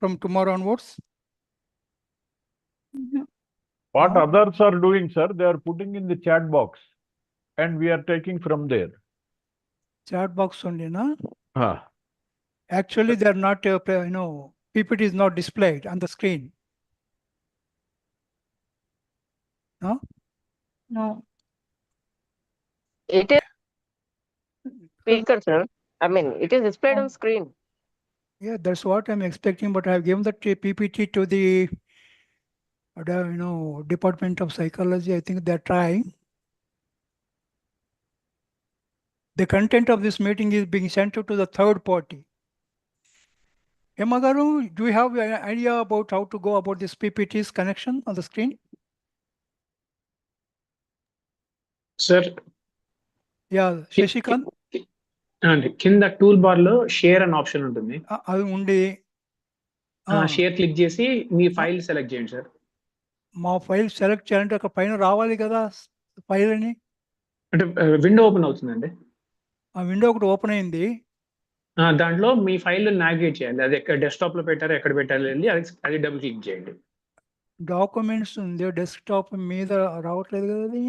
from tomorrow onwards? What others are doing, sir, they are putting in the chat box and we are taking from there. Chat box only, no? Ah. Actually, they are not, PPT is not displayed on the screen. No? No. It is speaker, sir. I mean, it is displayed on screen. Yeah, that's what I'm expecting, but I've given that PPT to the, Department of Psychology. I think they're trying. The content of this meeting is being sent to the third party. Emagaru, do you have an idea about how to go about this PPT's connection on the screen? Sir, Yeah, Shashikant? and కింద tool bar లో share అనే option ఉంటుంది. అది ఉండి share click చేసి మీ file select చేయండి sir. మా file select చేయాలంటే అక్కడ పైన రావాలి కదా ఫైల్ అని. అంటే విండో ఓపెన్ అవుతుందండి. ఆ విండో ఒకటి ఓపెన్ అయింది. దాంట్లో మీ ఫైల్ నావిగేట్ చేయాలి. అది ఎక్కడ డెస్క్టాప్ లో పెట్టారో ఎక్కడ పెట్టాలి వెళ్ళి అది డబుల్ క్లిక్ చేయండి. డాక్యుమెంట్స్ ఉంది డెస్క్టాప్ మీద రావట్లేదు కదా అది.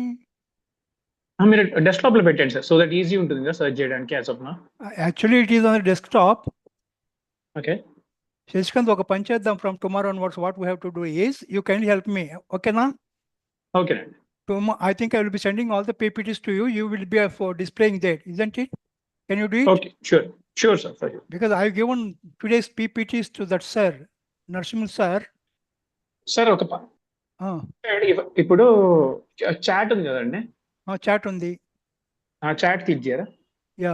మీరు డెస్క్టాప్ లో పెట్టండి సార్, సో దట్ ఈజీ ఉంటుంది కదా సర్చ్ చేయడానికి as of now. Actually it is on desktop. Okay Shashikant, ఒక పని చేద్దాం. From tomorrow onwards what we have to do is you can help me, ఓకేనా? ఓకేనండి. I think I will be sending all the PPTs to you. You will be for displaying that, isn't it? Can you do it? Okay, sure sir, for you. Because I've given today's PPTs to that sir, Narsimhan sir. Sir ఒక ఇప్పుడు chat ఉంది కదండి. Chat ఉంది. ఆ chat click చేయరా? Yeah.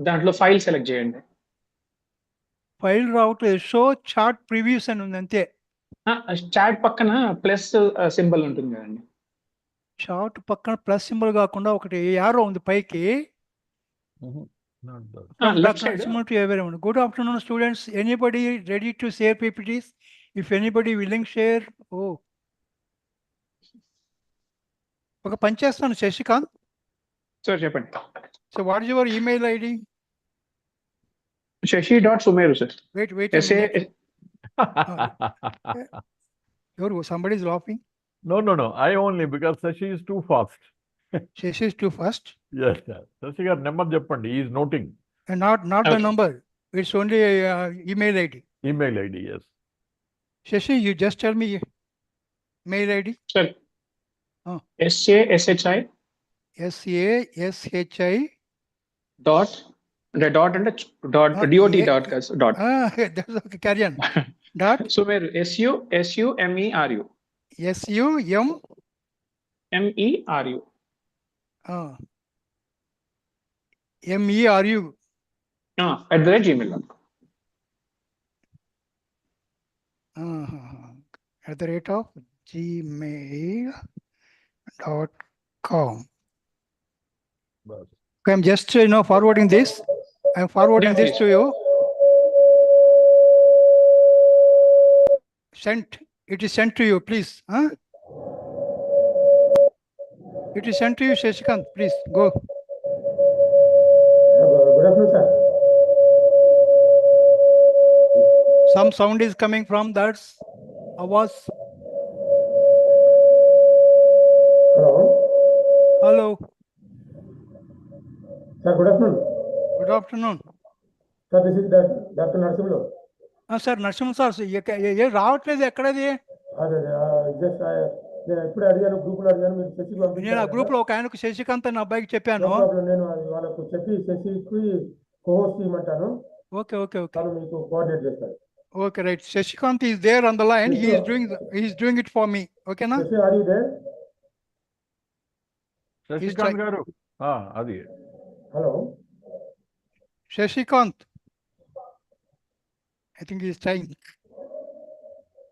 దాంట్లో file select చేయండి. File రావట్లేదు. షో చాట్ ప్రివ్యూస్ అని ఉంది అంతే. చాట్ పక్కన ప్లస్ సింబల్ ఉంటుంది కదండి. చాట్ పక్కన ప్లస్ సింబల్ కాకుండా ఒకటి యారో ఉంది పైకి. Good afternoon, students. Anybody ready to share PPTs? If anybody willing share, ఒక పని చేస్తాను శశికాంత్. సార్ చెప్పండి. So what is your email ID? shashi.sumeru sir. Wait. Somebody is laughing. No. I only, because Shashi is too fast. Shashi is too fast. Yes, sir. Shashi garu number cheppandi. He is noting. And not the number. It's only email ID. Email ID, yes. Shashi, you just tell me mail ID. Sir. SASHI. Dot. The dot and dot. Dot. That's okay. Carry on. Dot. Sumeru. SUMERU. MERU. MERU. At the gmail.com. At the rate of gmail.com. Okay, I'm just forwarding this. I'm forwarding this to you. Sent. It is sent to you, please. It is sent to you, Shashikant. Please go. Good afternoon, sir. Some sound is coming from that. Avaz. Hello. Sir, good afternoon. Good afternoon. Sir, this is Dr. Narsimhan. Sir, Narsimhan sir, ఏ రావట్లేదు ఎక్కడది? Just నేను ఎప్పుడు అడిగాను, group లో అడిగాను, మీరు శశికి పంపించారు. నేను ఆ గ్రూప్ లో ఒక ఆయనకు శశికాంత్ అనే అబ్బాయికి చెప్పాను. నేను వాళ్ళకు చెప్పి శశికి కోహోస్ట్ ఇవ్వమంటాను. ఓకే. తను మీకు కోఆర్డినేట్ చేస్తాడు. Okay, right. Shashikant is there on the line. He is doing it for me. Okay, na? Shashi, are you there? Shashikant garu. Adi. Hello. Shashikant. I think he is trying.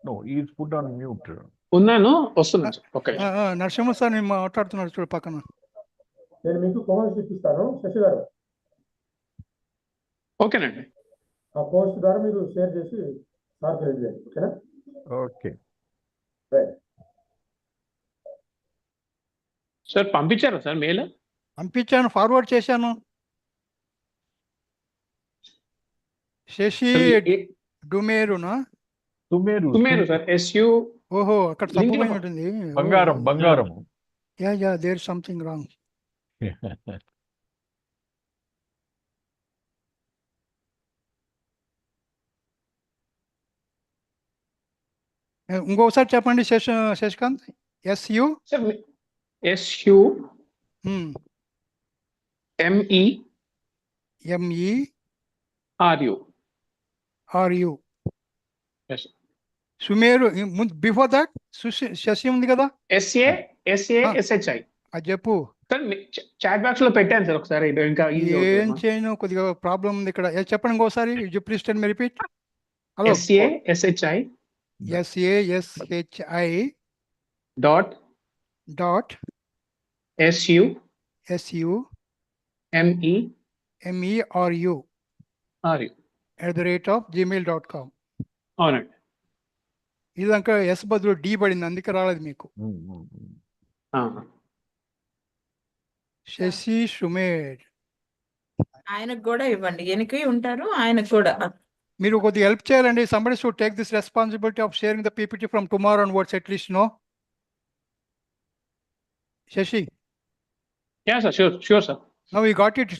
No, he is put on mute. ఉన్నాను, వస్తున్నాను. Okay. Narasimha sir నేను మాట్లాడుతున్నాడు చూడు పక్కన. నేను మీకు co-host ఇప్పిస్తాను శశి గారు. ఓకేనండి. ఆ పోస్ట్ ద్వారా మీరు షేర్ చేసి సార్ క్రెడిట్ చేయండి. ఓకేనా? ఓకే. సార్ పంపించారా సార్ మెయిల్? పంపించాను, ఫార్వర్డ్ చేశాను. Shashi డుమేరునా? Tumeru. Tumeru, sir. SU. ఓహో, అక్కడ Link తప్పు లో- ఉంటుంది. Bangaram, Bangaram. Yeah there something wrong. ఇంకొకసారి చెప్పండి Shashikant. S U Sir, SU MERU. M E R U. Yes, sir. Sumeru. Before that Shashi ఉంది కదా, SASHI. అది చెప్పు. సార్ చాట్ బాక్స్ లో పెట్టాను సార్ ఒకసారి, ఇది ఇంకా easy ఏం అవుతుందమ్మా. చేయను, కొద్దిగా ప్రాబ్లం ఉంది ఇక్కడ. చెప్పండి ఇంకోసారి. Please tell me repeat. Hello. SASHI SASHI dot dot SU SU MERU. MERU @gmail.com. అవునండి. ఇది ఇంకా ఎస్ బదులు డి పడింది, అందుకే రాలేదు మీకు. శశి సుమేర్. ఆయనకు కూడా ఇవ్వండి, వెనక్కి ఉంటారు ఆయనకు కూడా. మీరు కొద్దిగా హెల్ప్ చేయాలండి. Somebody should take this responsibility of sharing the PPT from tomorrow onwards at least. No Shashi? Yeah, sir. Sure, sir. Now you got it.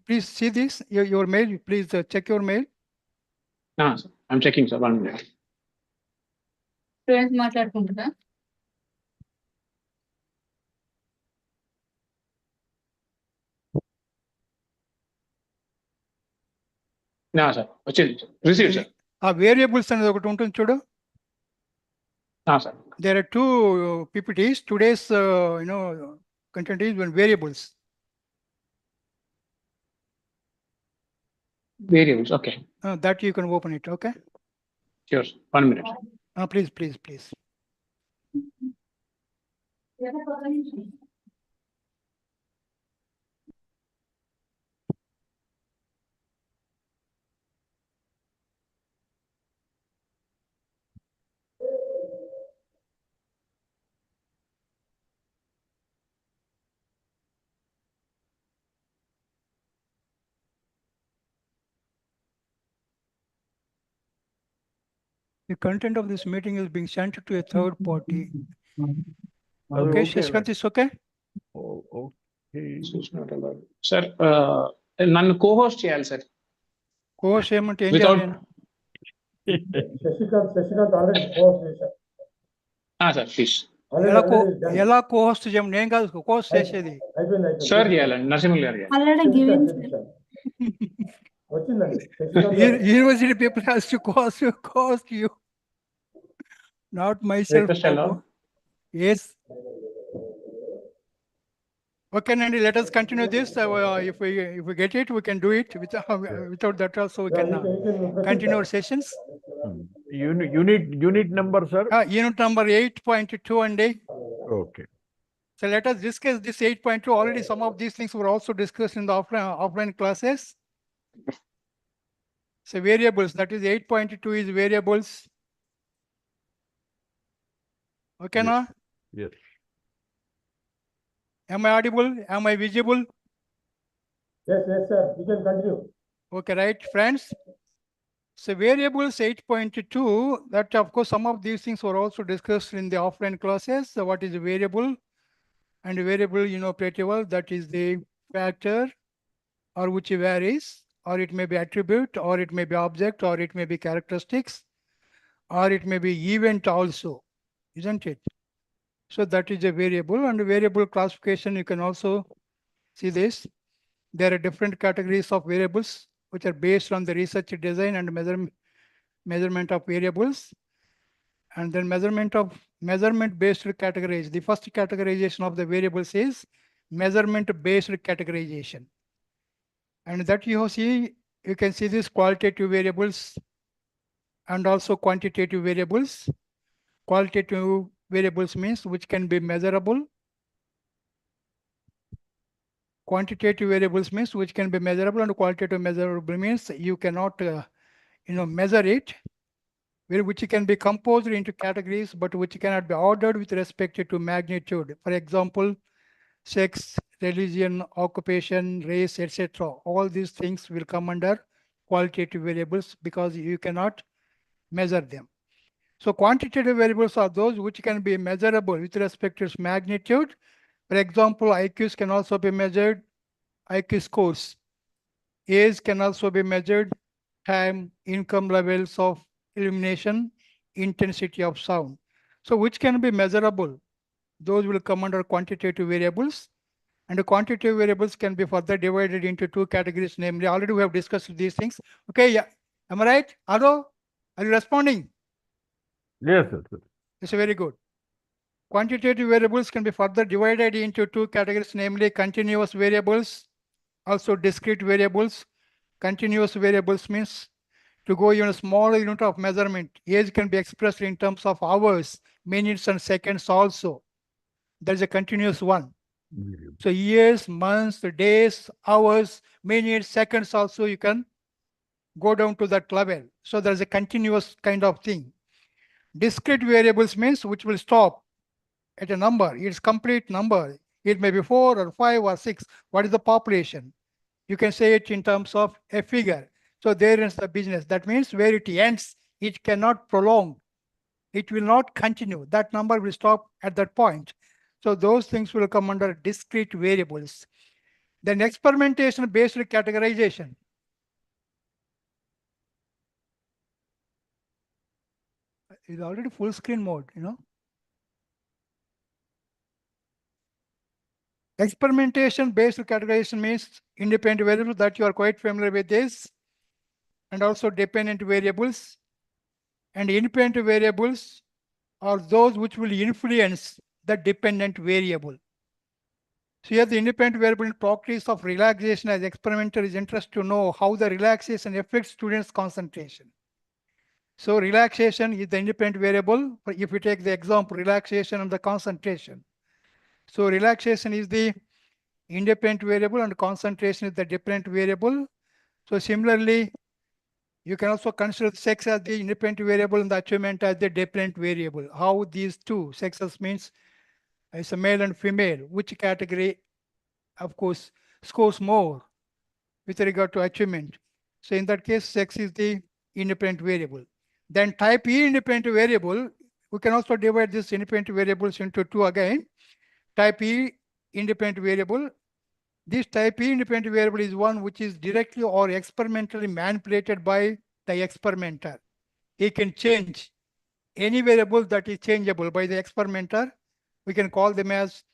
Please see this, your mail. Please check your mail. Sir. I'm checking, sir. 1 minute. Students మాట్లాడుకుంటున్నా. Sir. వచ్చింది. Received, sir. ఆ variables అనేది ఒకటి ఉంటుంది చూడు. Sir. There are two PPTs. Today's content is variables. Variables. Okay. That you can open it. Okay. Sure, sir. 1 minute. Please. The content of this meeting is being sent to a third party. Okay, Shashikant, is okay? Okay. Sir, నన్ను co-host చేయాలి sir. Course ఏమంటే ఏం Without- చేయాలి? Sasikanth already post చేశారు. Sir please. ఎలా co-host చేయడం? నేను కాదు కోహోస్ట్ చేసేది. అయిపోయింది. సార్ చేయాలండి, నరసింహులు గారు చేయాలి. వచ్చిందండి. University people has to cost you, not myself. Request allowed? Yes. Okay, Nandi, let us continue this. If we get it, we can do it. Without that also, we can continue our sessions. Unit number, sir? Unit number 8.2 and Okay. So let us discuss this 8.2. Already some of these things were also discussed in the offline classes. So variables, that is 8.2 is variables. Okay, Yes. now? Yes. Am I audible? Am I visible? Yes, sir. You can continue. Okay, right, friends? So variables 8.2, that of course some of these things were also discussed in the offline classes. So what is a variable? And a variable, predictable, that is the factor or which varies, or it may be attribute, or it may be object, or it may be characteristics, or it may be event also, isn't it? So that is a variable. And variable classification, you can also see this. There are different categories of variables which are based on the research, design, and measurement of variables. And then measurement-based categorization. The first categorization of the variables is measurement-based categorization. And that you can see these qualitative variables and also quantitative variables. Qualitative variables means which can be measurable. Quantitative variables means which can be measurable, and qualitative measurable means you cannot, measure it, which can be composed into categories, but which cannot be ordered with respect to magnitude. For example, sex, religion, occupation, race, etc. All these things will come under qualitative variables because you cannot measure them. So quantitative variables are those which can be measurable with respect to its magnitude. For example, IQs can also be measured, IQ scores. Age can also be measured, time, income levels of illumination, intensity of sound. So which can be measurable? Those will come under quantitative variables. And the quantitative variables can be further divided into two categories, namely, already we have discussed these things. Okay, yeah. Am I right? Ado, are you responding? Yes, sir. It's very good. Quantitative variables can be further divided into two categories, namely continuous variables, also discrete variables. Continuous variables means to go even a smaller unit of measurement. Age can be expressed in terms of hours, minutes, and seconds also. That is a continuous one. So years, months, days, hours, minutes, seconds also you can go down to that level. So there's a continuous kind of thing. Discrete variables means which will stop at a number. It's complete number. It may be 4 or 5 or 6. What is the population? You can say it in terms of a figure. So there is the business. That means where it ends, it cannot prolong. It will not continue. That number will stop at that point. So those things will come under discrete variables. Then experimentation-based categorization. It's already full screen mode, you know. Experimentation-based categorization means independent variables that you are quite familiar with this, and also dependent variables. And independent variables are those which will influence the dependent variable. So here the independent variable in properties of relaxation as experimenter is interested to know how the relaxation affects students' concentration. So relaxation is the independent variable. If we take the example, relaxation and the concentration. So relaxation is the independent variable and concentration is the dependent variable. So similarly, you can also consider sex as the independent variable and the achievement as the dependent variable. How these two sexes means it's a male and female, which category, of course, scores more with regard to achievement. So in that case, sex is the independent variable. Then type E independent variable, we can also divide these independent variables into two again. Type E independent variable. This type E independent variable is one which is directly or experimentally manipulated by the experimenter. He can change any variable that is changeable by the experimenter. We can call them as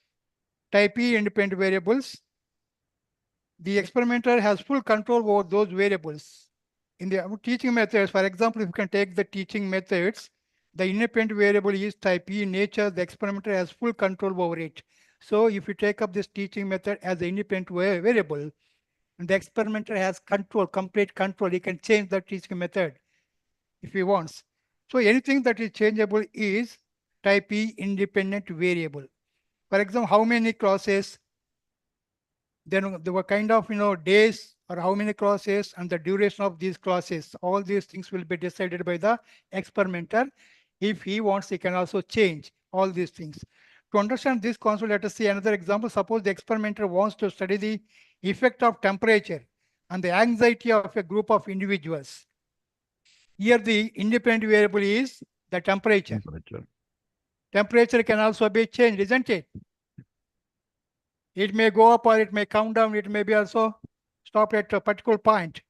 type E independent variables. The experimenter has full control over those variables. In the teaching methods, for example, if you can take the teaching methods, the independent variable is type E in nature, the experimenter has full control over it. So if you take up this teaching method as an independent variable, and the experimenter has control, complete control, he can change the teaching method if he wants. So anything that is changeable is type E independent variable. For example, how many classes, then there were kind of, days or how many classes and the duration of these classes. All these things will be decided by the experimenter. If he wants, he can also change all these things. To understand this concept, let us see another example. Suppose the experimenter wants to study the effect of temperature and the anxiety of a group of individuals. Here the independent variable is the temperature. Temperature can also be changed, isn't it? It may go up or it may come down. It may be also stopped at a particular point.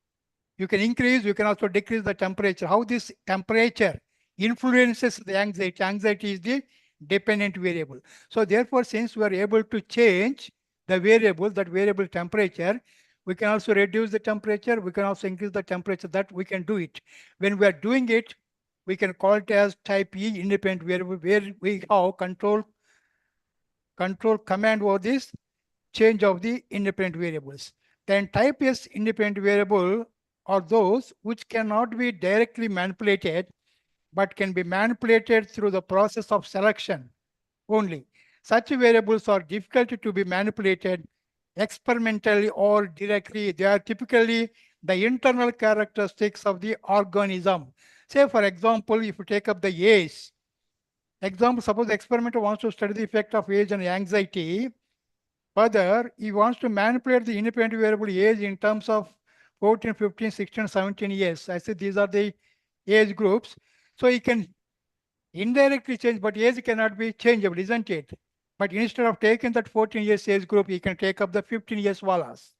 You can increase, you can also decrease the temperature. How this temperature influences the anxiety. Anxiety is the dependent variable. So therefore, since we are able to change the variable, that variable temperature, we can also reduce the temperature. We can also increase the temperature. That we can do it. When we are doing it, we can call it as type E independent variable, where we have control command over this change of the independent variables. Then type S independent variable are those which cannot be directly manipulated, but can be manipulated through the process of selection only. Such variables are difficult to be manipulated experimentally or directly. They are typically the internal characteristics of the organism. Say, for example, if you take up the age, suppose the experimenter wants to study the effect of age on anxiety. Further, he wants to manipulate the independent variable age in terms of 14, 15, 16, 17 years. I said these are the age groups. So you can indirectly change, but age cannot be changeable, isn't it? But instead of taking that 14 years age group, you can take up the 15 years walas.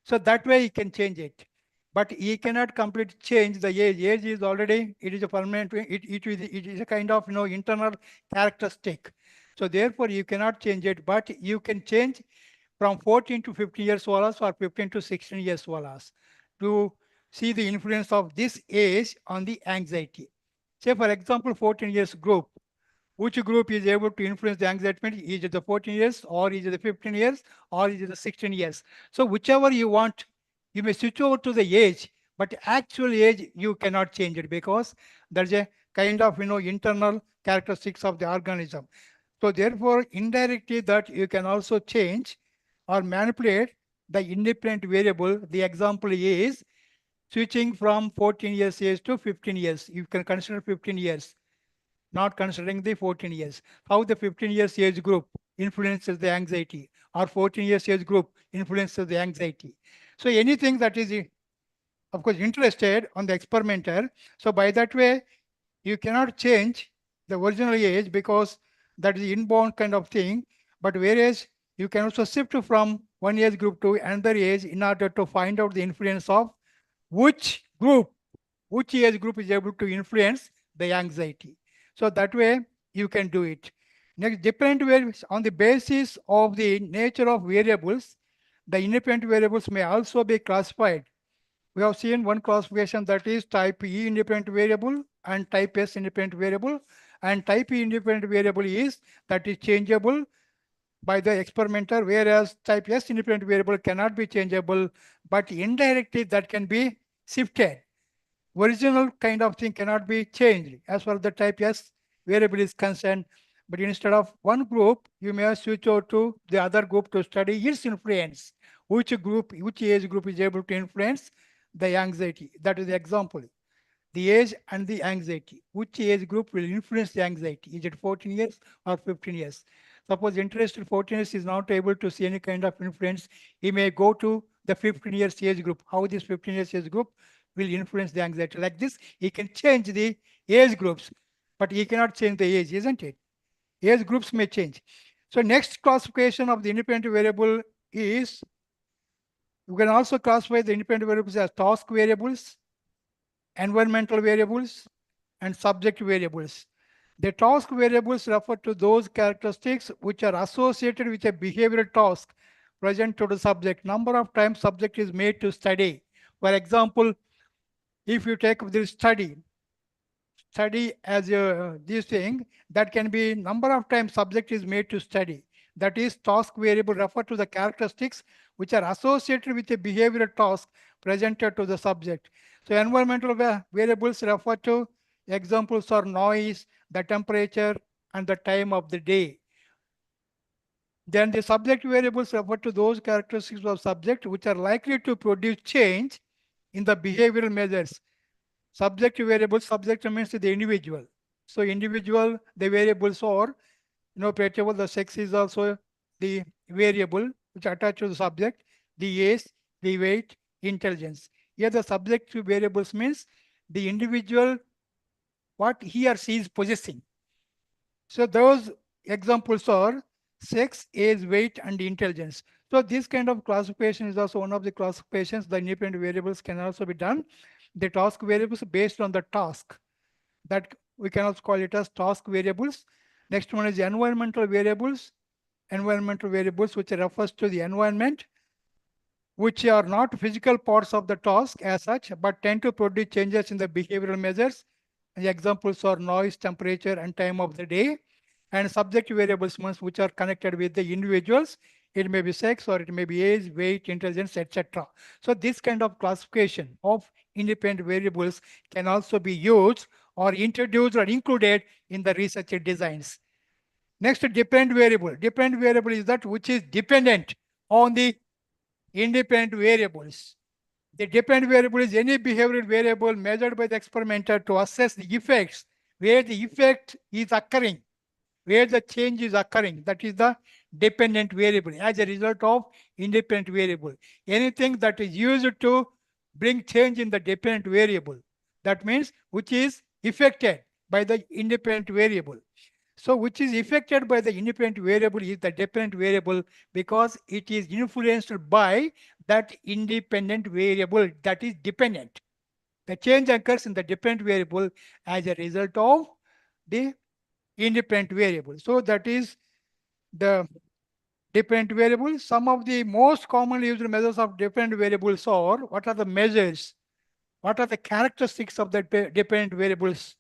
So that way you can change it. But he cannot completely change the age. Age is already, it is a permanent, it is a kind of, internal characteristic. So therefore you cannot change it, but you can change from 14 to 15 years walas or 15 to 16 years walas to see the influence of this age on the anxiety. Say for example, 14 years group. Which group is able to influence the anxiety? Is it the 14 years or is it the 15 years or is it the 16 years? So whichever you want, you may switch over to the age, but actual age you cannot change it because there's a kind of internal characteristics of the organism. So therefore, indirectly that you can also change or manipulate the independent variable. The example is switching from 14 years age to 15 years. You can consider 15 years, not considering the 14 years. How the 15 years age group influences the anxiety or 14 years age group influences the anxiety. So anything that is, of course, interested on the experimenter. So by that way, you cannot change the original age because that is inborn kind of thing. But whereas you can also shift from one age group to another age in order to find out the influence of which age group is able to influence the anxiety. So that way you can do it. Next, different variables on the basis of the nature of variables, the independent variables may also be classified. We have seen one classification, that is type E independent variable and type S independent variable. And type E independent variable is that is changeable by the experimenter, whereas type S independent variable cannot be changeable, but indirectly that can be shifted. Original kind of thing cannot be changed as far as the type S variable is concerned. But instead of one group, you may switch over to the other group to study its influence. Which age group is able to influence the anxiety? That is the example. The age and the anxiety. Which age group will influence the anxiety? Is it 14 years or 15 years? Suppose interested 14 years is not able to see any kind of influence, he may go to the 15 years age group. How this 15 years age group will influence the anxiety? Like this, he can change the age groups, but he cannot change the age, isn't it? Age groups may change. So next classification of the independent variable is, you can also classify the independent variables as task variables, environmental variables, and subject variables. The task variables refer to those characteristics which are associated with a behavioral task present to the subject. Number of times subject is made to study. For example, if you take this study as this thing, that can be number of times subject is made to study. That is, task variable refer to the characteristics which are associated with a behavioral task presented to the subject. So environmental variables refer to, examples are noise, the temperature, and the time of the day. Then the subject variables refer to those characteristics of subject which are likely to produce change in the behavioral measures. Subject variables, subject means the individual. So individual, the variables are, pretty well the sex is also the variable which attached to the subject, the age, the weight, intelligence. Here the subject variables means the individual, what he or she is possessing. So those examples are sex, age, weight, and intelligence. So this kind of classification is also one of the classifications. The independent variables can also be done. The task variables based on the task, that we can also call it as task variables. Next one is environmental variables. Environmental variables which refers to the environment, which are not physical parts of the task as such, but tend to produce changes in the behavioral measures. The examples are noise, temperature, and time of the day. And subject variables which are connected with the individuals. It may be sex or it may be age, weight, intelligence, etc. So this kind of classification of independent variables can also be used or introduced or included in the research designs. Next, dependent variable. Dependent variable is that which is dependent on the independent variables. The dependent variable is any behavioral variable measured by the experimenter to assess the effects, where the effect is occurring, where the change is occurring. That is the dependent variable as a result of independent variable. Anything that is used to bring change in the dependent variable, that means which is affected by the independent variable. So which is affected by the independent variable is the dependent variable because it is influenced by that independent variable that is dependent. The change occurs in the dependent variable as a result of the independent variable. So that is the dependent variable. Some of the most commonly used measures of dependent variables are, what are the measures? What are the characteristics of the dependent variables?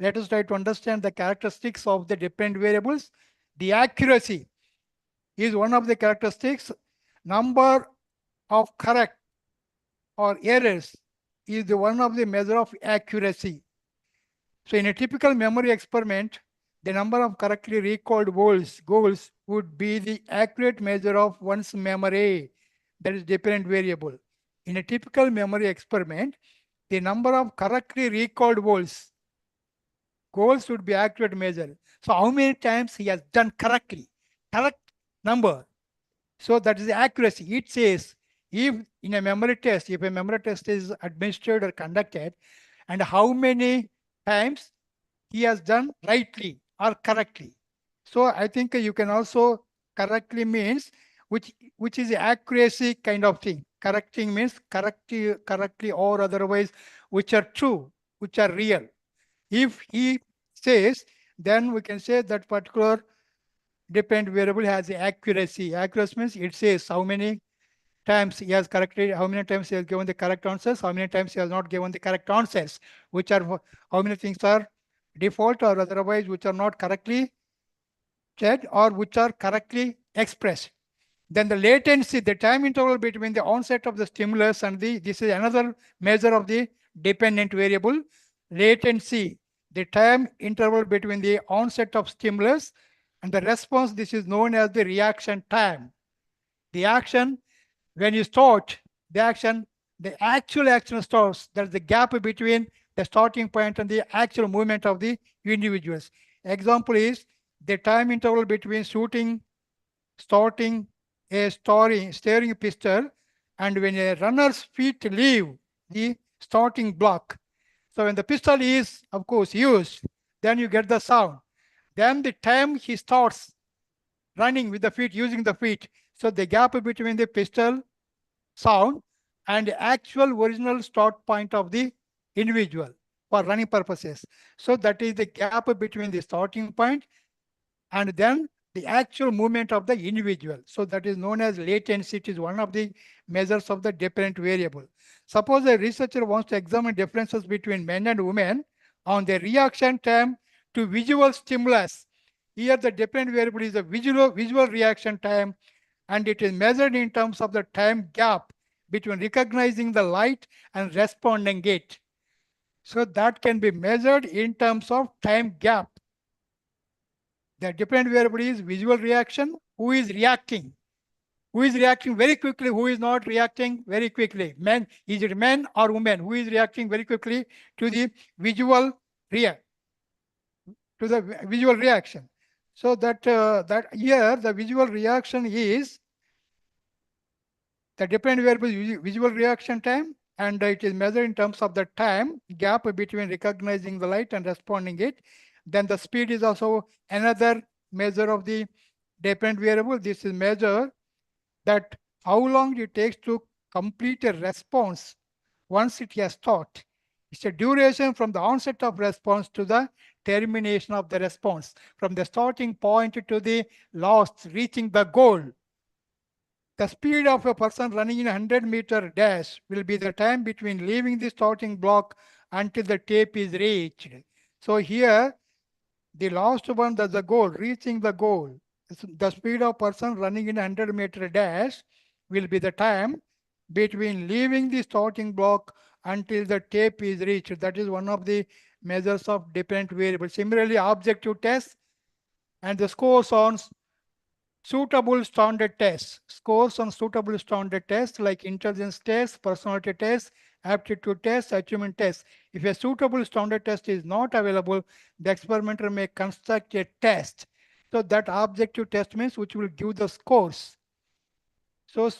Let us try to understand the characteristics of the dependent variables. The accuracy is one of the characteristics. Number of correct or errors is the one of the measure of accuracy. So in a typical memory experiment, the number of correctly recalled goals would be the accurate measure of one's memory. That is dependent variable. In a typical memory experiment, the number of correctly recalled goals would be accurate measure. So how many times he has done correctly, correct number. So that is the accuracy. It says if in a memory test, if a memory test is administered or conducted, and how many times he has done rightly or correctly. So I think you can also correctly means which is accuracy kind of thing. Correcting means correctly or otherwise which are true, which are real. If he says, then we can say that particular dependent variable has the accuracy. Accuracy means it says how many times he has corrected, how many times he has given the correct answers, how many times he has not given the correct answers, which are how many things are default or otherwise which are not correctly said or which are correctly expressed. Then the latency, the time interval between the onset of the stimulus and this is another measure of the dependent variable. Latency, the time interval between the onset of stimulus and the response, this is known as the reaction time. The action, when you start the action, the actual action starts. That's the gap between the starting point and the actual movement of the individuals. Example is the time interval between starting a steering pistol and when a runner's feet leave the starting block. So when the pistol is, of course, used, then you get the sound. Then the time he starts running with the feet, using the feet. So the gap between the pistol sound and the actual original start point of the individual for running purposes. So that is the gap between the starting point and then the actual movement of the individual. So that is known as latency. It is one of the measures of the dependent variable. Suppose a researcher wants to examine differences between men and women on the reaction time to visual stimulus. Here the dependent variable is the visual reaction time, and it is measured in terms of the time gap between recognizing the light and responding it. So that can be measured in terms of time gap. The dependent variable is visual reaction. Who is reacting? Who is reacting very quickly? Who is not reacting very quickly? Men, is it men or women? Who is reacting very quickly to the visual reaction? So that here the visual reaction is the dependent variable visual reaction time, and it is measured in terms of the time gap between recognizing the light and responding it. Then the speed is also another measure of the dependent variable. This is measure that how long it takes to complete a response once it has started. It's a duration from the onset of response to the termination of the response, from the starting point to the last, reaching the goal. The speed of a person running in a 100-meter dash will be the time between leaving the starting block until the tape is reached. So here, the last one, that's the goal, reaching the goal. The speed of person running in a 100-meter dash will be the time between leaving the starting block until the tape is reached. That is one of the measures of dependent variable. Similarly, objective tests and the scores on suitable standard tests. Scores on suitable standard tests like intelligence tests, personality tests, aptitude tests, achievement tests. If a suitable standard test is not available, the experimenter may construct a test. So that objective test means which will give the scores. So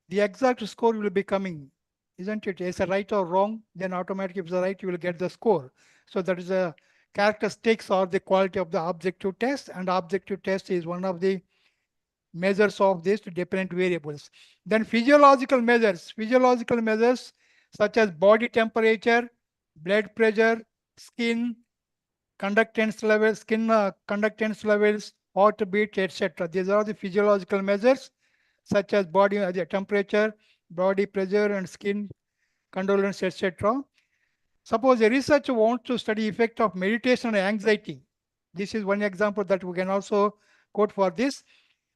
the exact score will be coming, isn't it? Is it right or wrong? Then automatically if it's right, you will get the score. So that is a characteristics or the quality of the objective test, and objective test is one of the measures of these dependent variables. Then physiological measures such as body temperature, blood pressure, skin conductance levels, conductance levels, heartbeat, etc. These are the physiological measures such as body temperature, body pressure, and skin condolence, etc. Suppose a researcher wants to study effect of meditation and anxiety. This is one example that we can also quote for this.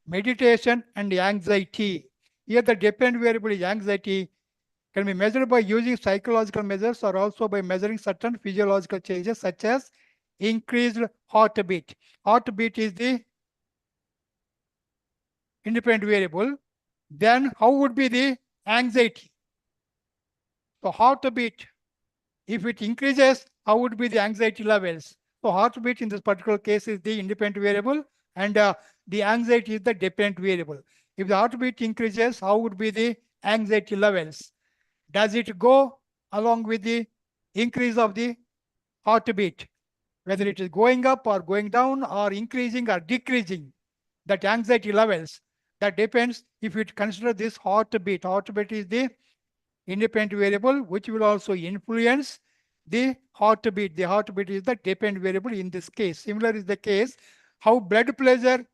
Meditation and anxiety. Here the dependent variable is anxiety can be measured by using psychological measures or also by measuring certain physiological changes such as increased heartbeat. Heartbeat is the independent variable. Then how would be the anxiety? So heartbeat, if it increases, how would be the anxiety levels? So heartbeat in this particular case is the independent variable, and the anxiety is the dependent variable. If the heartbeat increases, how would be the anxiety levels? Does it go along with the increase of the heartbeat? Whether it is going up or going down or increasing or decreasing, that anxiety levels, that depends if you consider this heartbeat. Heartbeat is the independent variable which will also influence the heartbeat. The heartbeat is the dependent variable in this case. Similar is the case how blood pressure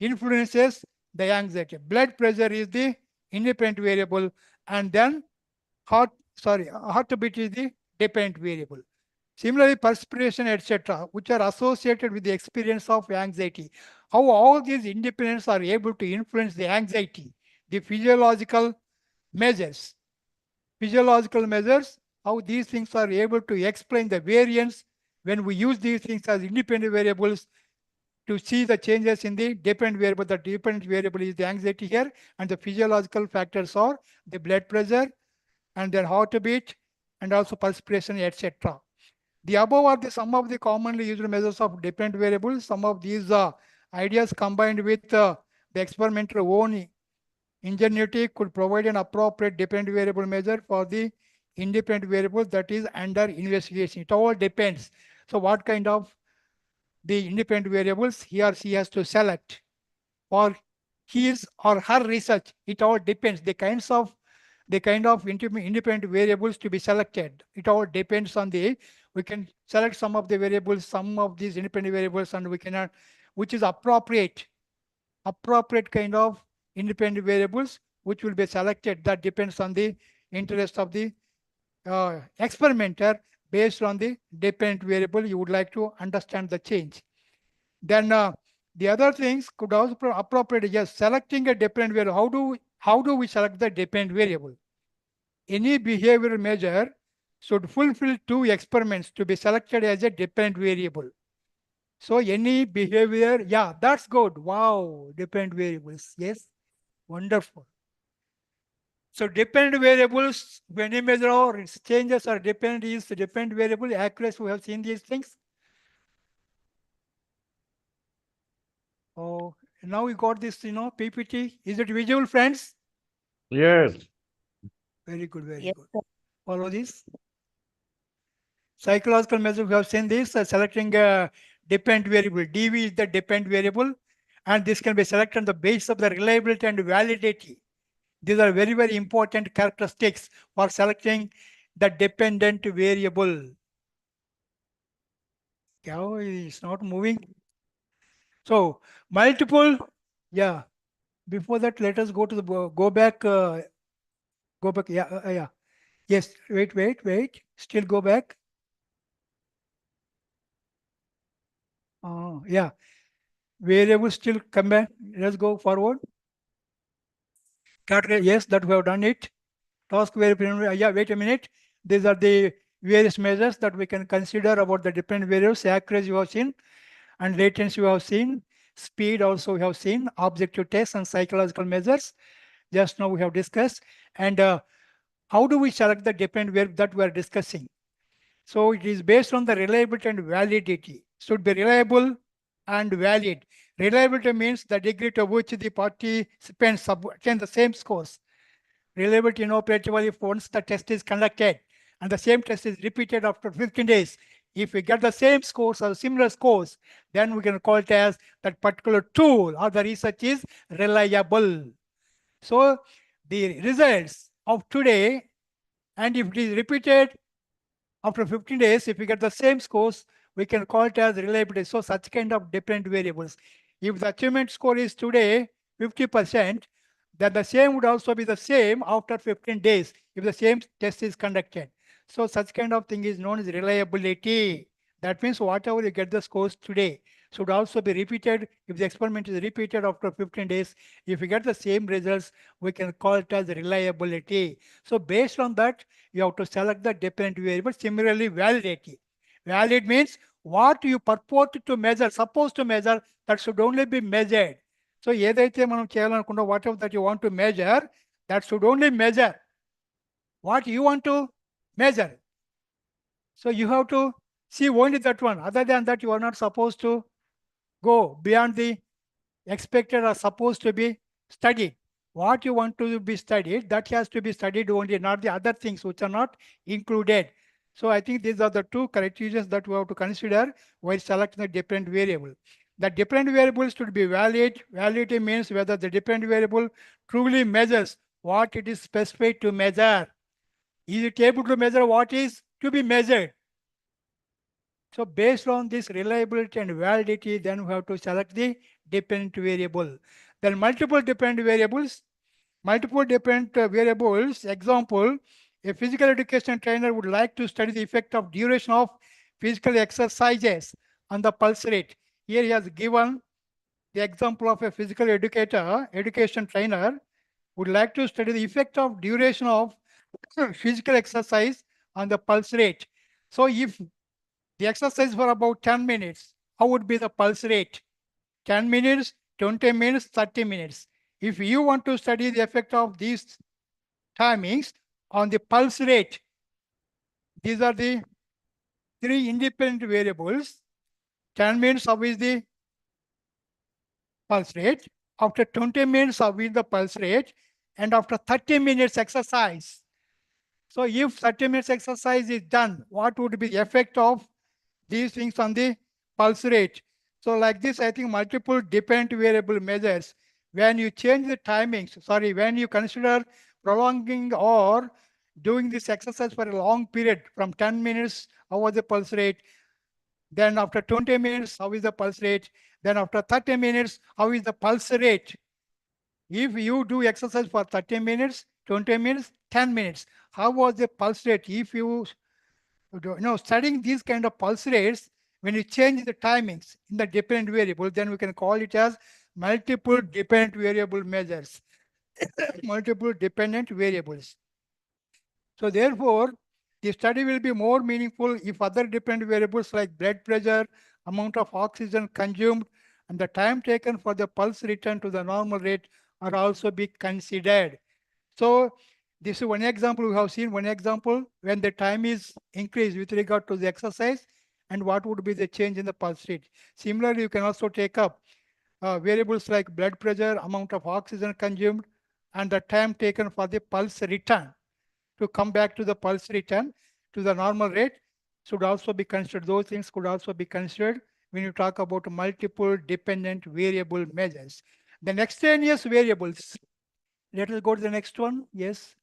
influences the anxiety. Blood pressure is the independent variable, and then heartbeat is the dependent variable. Similarly, perspiration, etc., which are associated with the experience of anxiety. How all these independents are able to influence the anxiety. The physiological measures, how these things are able to explain the variance when we use these things as independent variables to see the changes in the dependent variable. The dependent variable is the anxiety here, and the physiological factors are the blood pressure and their heartbeat and also perspiration, etc. The above are some of the commonly used measures of dependent variables. Some of these ideas combined with the experimental own ingenuity could provide an appropriate dependent variable measure for the independent variable that is under investigation. It all depends. So what kind of the independent variables he or she has to select for his or her research? It all depends. The kind of independent variables to be selected. It all depends on we can select some of the variables, some of these independent variables, and we cannot, which is appropriate kind of independent variables which will be selected. That depends on the interest of the experimenter based on the dependent variable you would like to understand the change. Then the other things could also be appropriate. Yes, selecting a dependent variable. How do we select the dependent variable? Any behavioral measure should fulfill two experiments to be selected as a dependent variable. So any behavior, yeah, that's good. Wow, dependent variables. Yes, wonderful. So dependent variables, when you measure or its changes are dependent is the dependent variable. Accuracy, we have seen these things. Oh, now we got this, PPT. Is it visible, friends? Yes. Very good, very Yes, good. Follow this. Psychological measure, we have seen this, selecting a dependent variable. DV is the dependent variable, and this can be selected on the basis of the reliability and validity. These are very, very important characteristics for selecting the dependent variable. Yeah, it's not moving. So multiple, yeah. Before that, let us go to the go back. Yeah. Yes. Wait. Still go back. Yeah. Variable still come back. Let's go forward. Category, yes, that we have done it. Task variable. Yeah. Wait a minute. These are the various measures that we can consider about the dependent variables. Accuracy we have seen, and latency we have seen. Speed also we have seen. Objective tests and psychological measures. Just now we have discussed. And how do we select the dependent variable that we are discussing? So it is based on the reliability and validity. Should be reliable and valid. Reliability means the degree to which the participants obtain the same scores. Reliability inoperative if once the test is conducted and the same test is repeated after 15 days. If we get the same scores or similar scores, then we can call it as that particular tool or the research is reliable. So the results of today, and if it is repeated after 15 days, if we get the same scores, we can call it as reliability. So such kind of different variables. If the achievement score is today 50%, then the same would also be the same after 15 days if the same test is conducted. So such kind of thing is known as reliability. That means whatever you get the scores today should also be repeated if the experiment is repeated after 15 days. If you get the same results, we can call it as reliability. So based on that, you have to select the dependent variable. Similarly, validity. Valid means what you purport to measure, supposed to measure, that should only be measured. So ఏదైతే మనం చేయాలనుకున్నా, whatever that you want to measure, that should only measure what you want to measure. So you have to see only that one. Other than that, you are not supposed to go beyond the expected or supposed to be studied. What you want to be studied, that has to be studied only, not the other things which are not included. So I think these are the two criteria that we have to consider while selecting the dependent variable. The dependent variables should be valid. Validity means whether the dependent variable truly measures what it is specified to measure. Is it able to measure what is to be measured? So based on this reliability and validity, then we have to select the dependent variable. Then multiple dependent variables. Multiple dependent variables. Example, a physical education trainer would like to study the effect of duration of physical exercises on the pulse rate. Here he has given the example of a physical education trainer would like to study the effect of duration of physical exercise on the pulse rate. So if the exercise for about 10 minutes, how would be the pulse rate? 10 minutes, 20 minutes, 30 minutes. If you want to study the effect of these timings on the pulse rate, these are the three independent variables. 10 minutes, how is the pulse rate? After 20 minutes, how is the pulse rate? And after 30 minutes exercise. So if 30 minutes exercise is done, what would be the effect of these things on the pulse rate? So like this, I think multiple dependent variable measures. When you change the timings, when you consider prolonging or doing this exercise for a long period from 10 minutes, how was the pulse rate? Then after 20 minutes, how is the pulse rate? Then after 30 minutes, how is the pulse rate? If you do exercise for 30 minutes, 20 minutes, 10 minutes, how was the pulse rate? If you studying these kind of pulse rates, when you change the timings in the dependent variable, then we can call it as multiple dependent variable measures. Multiple dependent variables. So therefore, the study will be more meaningful if other dependent variables like blood pressure, amount of oxygen consumed, and the time taken for the pulse return to the normal rate are also be considered. So this is one example. We have seen one example when the time is increased with regard to the exercise and what would be the change in the pulse rate. Similarly, you can also take up variables like blood pressure, amount of oxygen consumed, and the time taken for the pulse return to come back to the pulse return to the normal rate should also be considered. Those things could also be considered when you talk about multiple dependent variable measures. The extraneous variables. Let us go to the next one. Yes.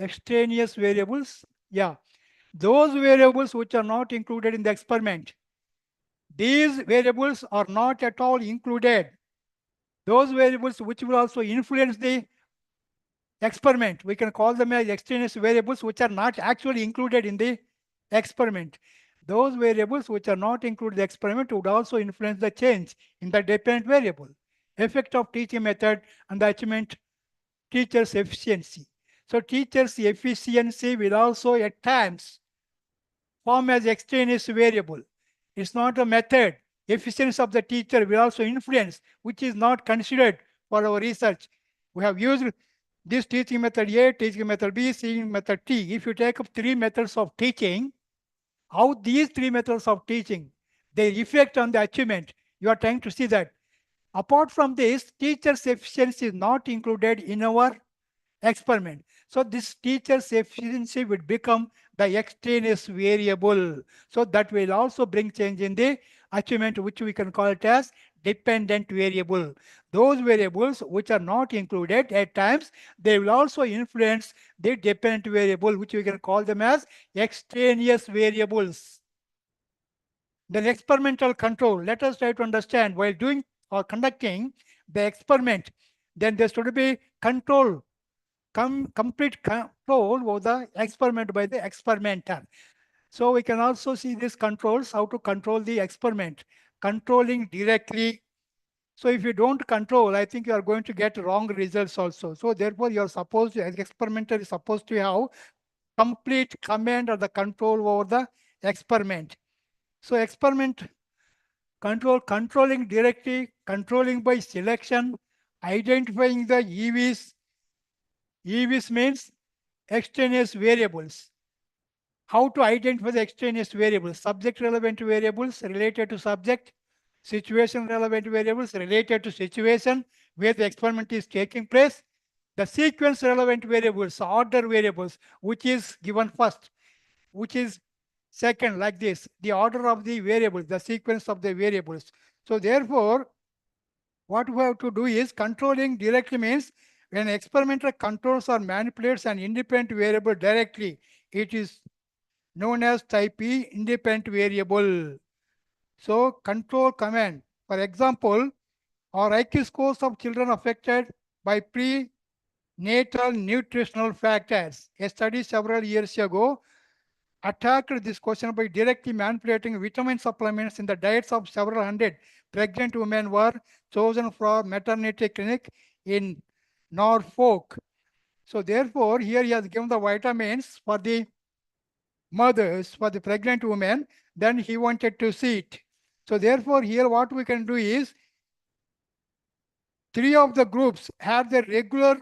Extraneous variables. Yeah. Those variables which are not included in the experiment. These variables are not at all included. Those variables which will also influence the experiment, we can call them as extraneous variables which are not actually included in the experiment. Those variables which are not included in the experiment would also influence the change in the dependent variable. Effect of teaching method and the achievement teacher's efficiency. So teacher's efficiency will also at times form as extraneous variable. It's not a method. Efficiency of the teacher will also influence, which is not considered for our research. We have used this teaching method A, teaching method B, teaching method T. If you take up three methods of teaching, how these three methods of teaching, their effect on the achievement, you are trying to see that. Apart from this, teacher's efficiency is not included in our experiment. So this teacher's efficiency would become the extraneous variable. So that will also bring change in the achievement, which we can call it as dependent variable. Those variables which are not included at times, they will also influence the dependent variable, which we can call them as extraneous variables. Then experimental control. Let us try to understand while doing or conducting the experiment, then there should be control, complete control over the experiment by the experimenter. So we can also see these controls, how to control the experiment, controlling directly. So if you don't control, I think you are going to get wrong results also. So therefore, you are supposed to, as experimenter is supposed to have complete command or the control over the experiment. So experiment control, controlling directly, controlling by selection, identifying the EVs. EVs means extraneous variables. How to identify the extraneous variables? Subject relevant variables related to subject, situation relevant variables related to situation where the experiment is taking place, the sequence relevant variables, order variables, which is given first, which is second, like this, the order of the variables, the sequence of the variables. So therefore, what we have to do is controlling directly means when experimenter controls or manipulates an independent variable directly, it is known as type E independent variable. So control command, for example, are IQ scores of children affected by prenatal nutritional factors? A study several years ago attacked this question by directly manipulating vitamin supplements in the diets of several hundred pregnant women were chosen for maternity clinic in Norfolk. So therefore, here he has given the vitamins for the mothers, for the pregnant women, then he wanted to see it. So therefore, here what we can do is, 3 of the groups had their regular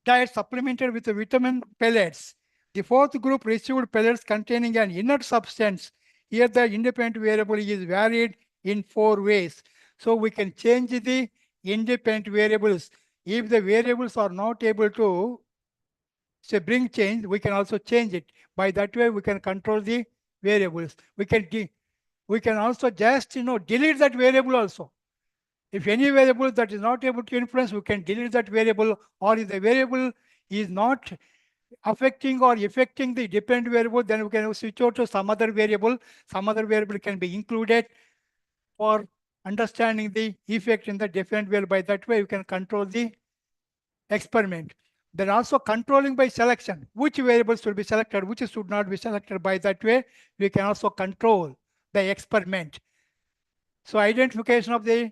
diet supplemented with the vitamin pellets. The 4th group received pellets containing an inert substance. Here the independent variable is varied in 4 ways. So we can change the independent variables. If the variables are not able to say bring change, we can also change it. By that way, we can control the variables. We can also just delete that variable also. If any variable that is not able to influence, we can delete that variable, or if the variable is not affecting or affecting the dependent variable, then we can switch out to some other variable. Some other variable can be included for understanding the effect in the dependent variable. By that way, you can control the experiment. Then also controlling by selection, which variables will be selected, which should not be selected. By that way, we can also control the experiment. So identification of the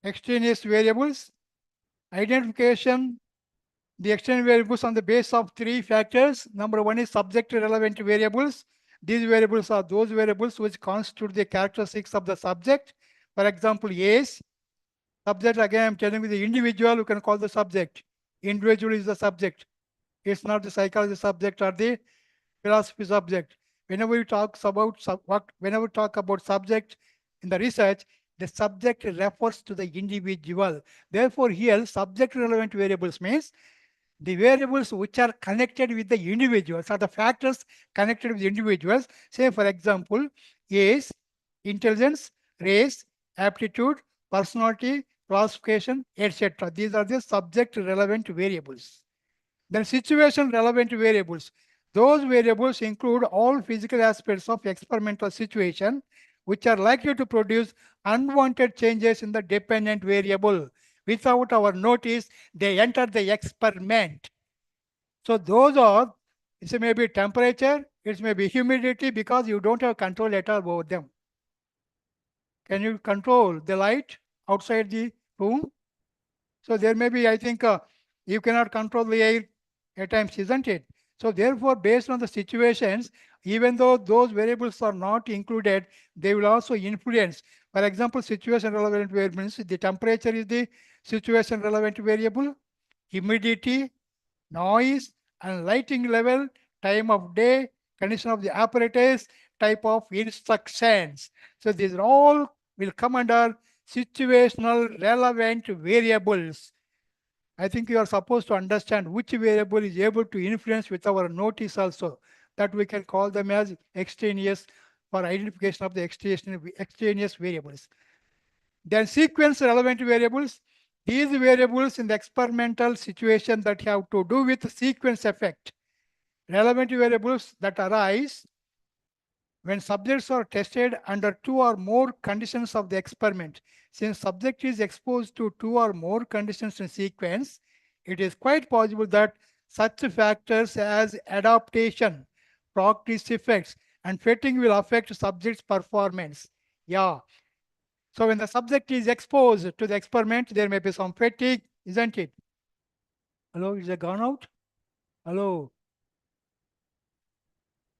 extraneous variables, identification the extraneous variables on the basis of 3 factors. Number 1 is subject relevant variables. These variables are those variables which constitute the characteristics of the subject. For example, age. Subject, again, I'm telling you, the individual, you can call the subject. Individual is the subject. It's not the psychology subject or the philosophy subject. Whenever we talk about subject in the research, the subject refers to the individual. Therefore, here subject relevant variables means the variables which are connected with the individuals are the factors connected with the individuals. Say, for example, age, intelligence, race, aptitude, personality, classification, etc. These are the subject relevant variables. Then situation relevant variables. Those variables include all physical aspects of experimental situation which are likely to produce unwanted changes in the dependent variable. Without our notice, they enter the experiment. So those are, it may be temperature, it may be humidity, because you don't have control at all over them. Can you control the light outside the room? So there may be, I think, you cannot control the air at times, isn't it? So therefore, based on the situations, even though those variables are not included, they will also influence. For example, situation relevant variables, the temperature is the situation relevant variable, humidity, noise, and lighting level, time of day, condition of the apparatus, type of instructions. So these all will come under situational relevant variables. I think you are supposed to understand which variable is able to influence with our notice also, that we can call them as extraneous for identification of the extraneous variables. Then sequence relevant variables. These variables in the experimental situation that have to do with sequence effect. Relevant variables that arise when subjects are tested under two or more conditions of the experiment. Since subject is exposed to two or more conditions in sequence, it is quite possible that such factors as adaptation, practice effects, and fitting will affect subject's performance. Yeah. So when the subject is exposed to the experiment, there may be some fatigue, isn't it? Hello, is it gone out? Hello.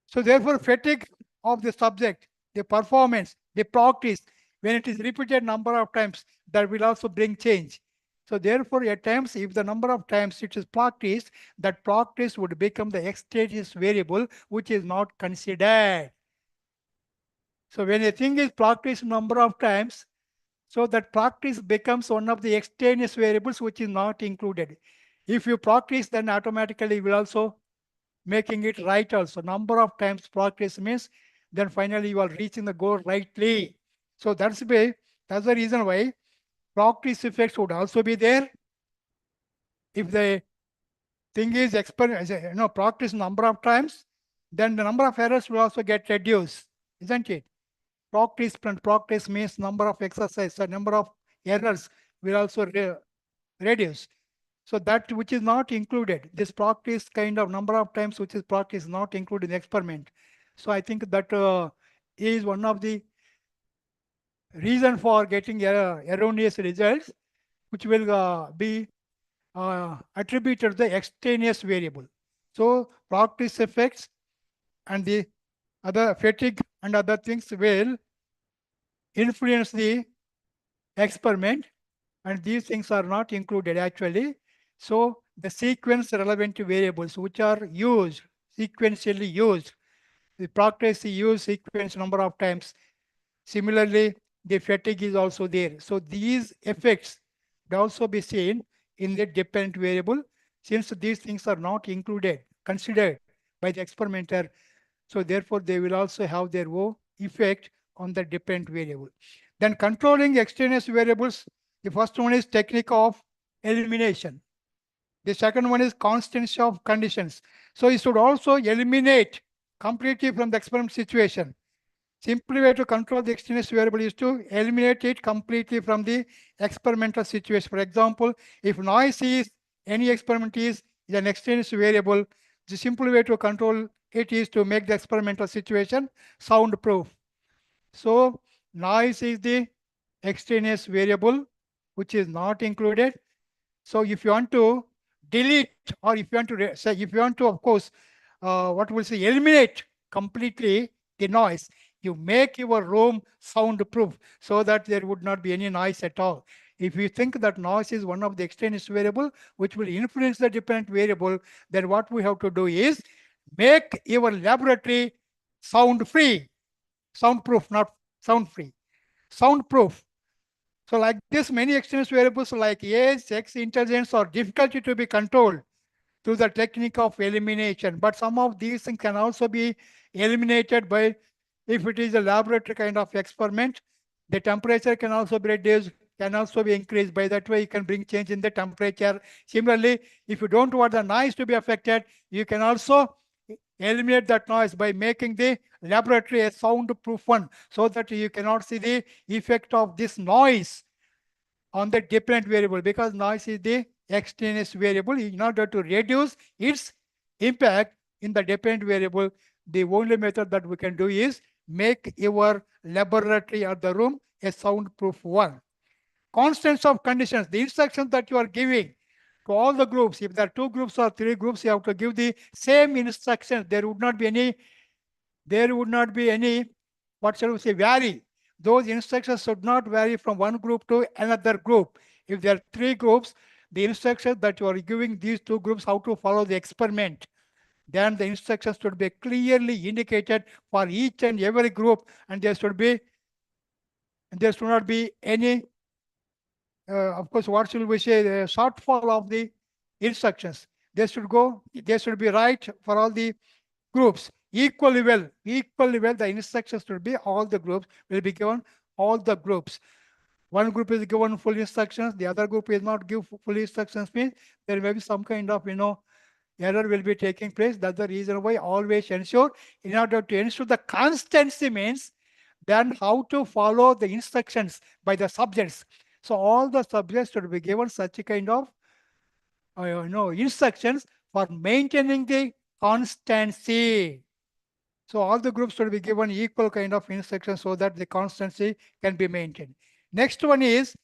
So therefore, fatigue of the subject, the performance, the practice, when it is repeated number of times, that will also bring change. So therefore, at times, if the number of times it is practiced, that practice would become the extraneous variable, which is not considered. So when a thing is practiced number of times, so that practice becomes one of the extraneous variables which is not included. If you practice, then automatically you will also making it right also. Number of times practice means then finally you are reaching the goal rightly. So that's the reason why practice effects would also be there. If the thing is practice number of times, then the number of errors will also get reduced, isn't it? Practice means number of exercise, the number of errors will also reduce. So that which is not included, this practice kind of number of times which is practice not included in the experiment. So I think that is one of the reason for getting erroneous results, which will be attributed to the extraneous variable. So practice effects and the other fatigue and other things will influence the experiment, and these things are not included actually. So the sequence relevant variables which are used, sequentially used, the practice use sequence number of times. Similarly, the fatigue is also there. So these effects will also be seen in the dependent variable, since these things are not included, considered by the experimenter. So therefore, they will also have their own effect on the dependent variable. Then controlling extraneous variables, the first one is technique of elimination. The second one is constancy of conditions. So you should also eliminate completely from the experiment situation. Simple way to control the extraneous variable is to eliminate it completely from the experimental situation. For example, if noise is any experiment is an extraneous variable, the simple way to control it is to make the experimental situation soundproof. So noise is the extraneous variable which is not included. So if you want to delete, or if you want to say, if you want to, of course, what we'll say, eliminate completely the noise, you make your room soundproof so that there would not be any noise at all. If you think that noise is one of the extraneous variable which will influence the dependent variable, then what we have to do is make your laboratory sound-free, soundproof, not sound-free, soundproof. So like this, many extraneous variables like age, sex, intelligence are difficult to be controlled through the technique of elimination. But some of these things can also be eliminated by, if it is a laboratory kind of experiment, the temperature can also be reduced, can also be increased. By that way, you can bring change in the temperature. Similarly, if you don't want the noise to be affected, you can also eliminate that noise by making the laboratory a soundproof one, so that you cannot see the effect of this noise on the dependent variable, because noise is the extraneous variable. In order to reduce its impact in the dependent variable, the only method that we can do is make your laboratory or the room a soundproof one. Constants of conditions, the instructions that you are giving to all the groups, if there are 2 groups or 3 groups, you have to give the same instructions. There would not be any, what shall we say, vary. Those instructions should not vary from one group to another group. If there are 3 groups, the instructions that you are giving these 2 groups how to follow the experiment, then the instructions should be clearly indicated for each and every group, and there should not be any of course, what should we say, the shortfall of the instructions. They should be right for all the groups. Equally well, the instructions should be all the groups will be given all the groups. One group is given full instructions, the other group is not give full instructions, means there may be some kind of, error will be taking place. That's the reason why always ensure, in order to ensure the constancy means, then how to follow the instructions by the subjects. So all the subjects should be given such a kind of instructions for maintaining the constancy. So all the groups should be given equal kind of instructions so that the constancy can be maintained. Next one is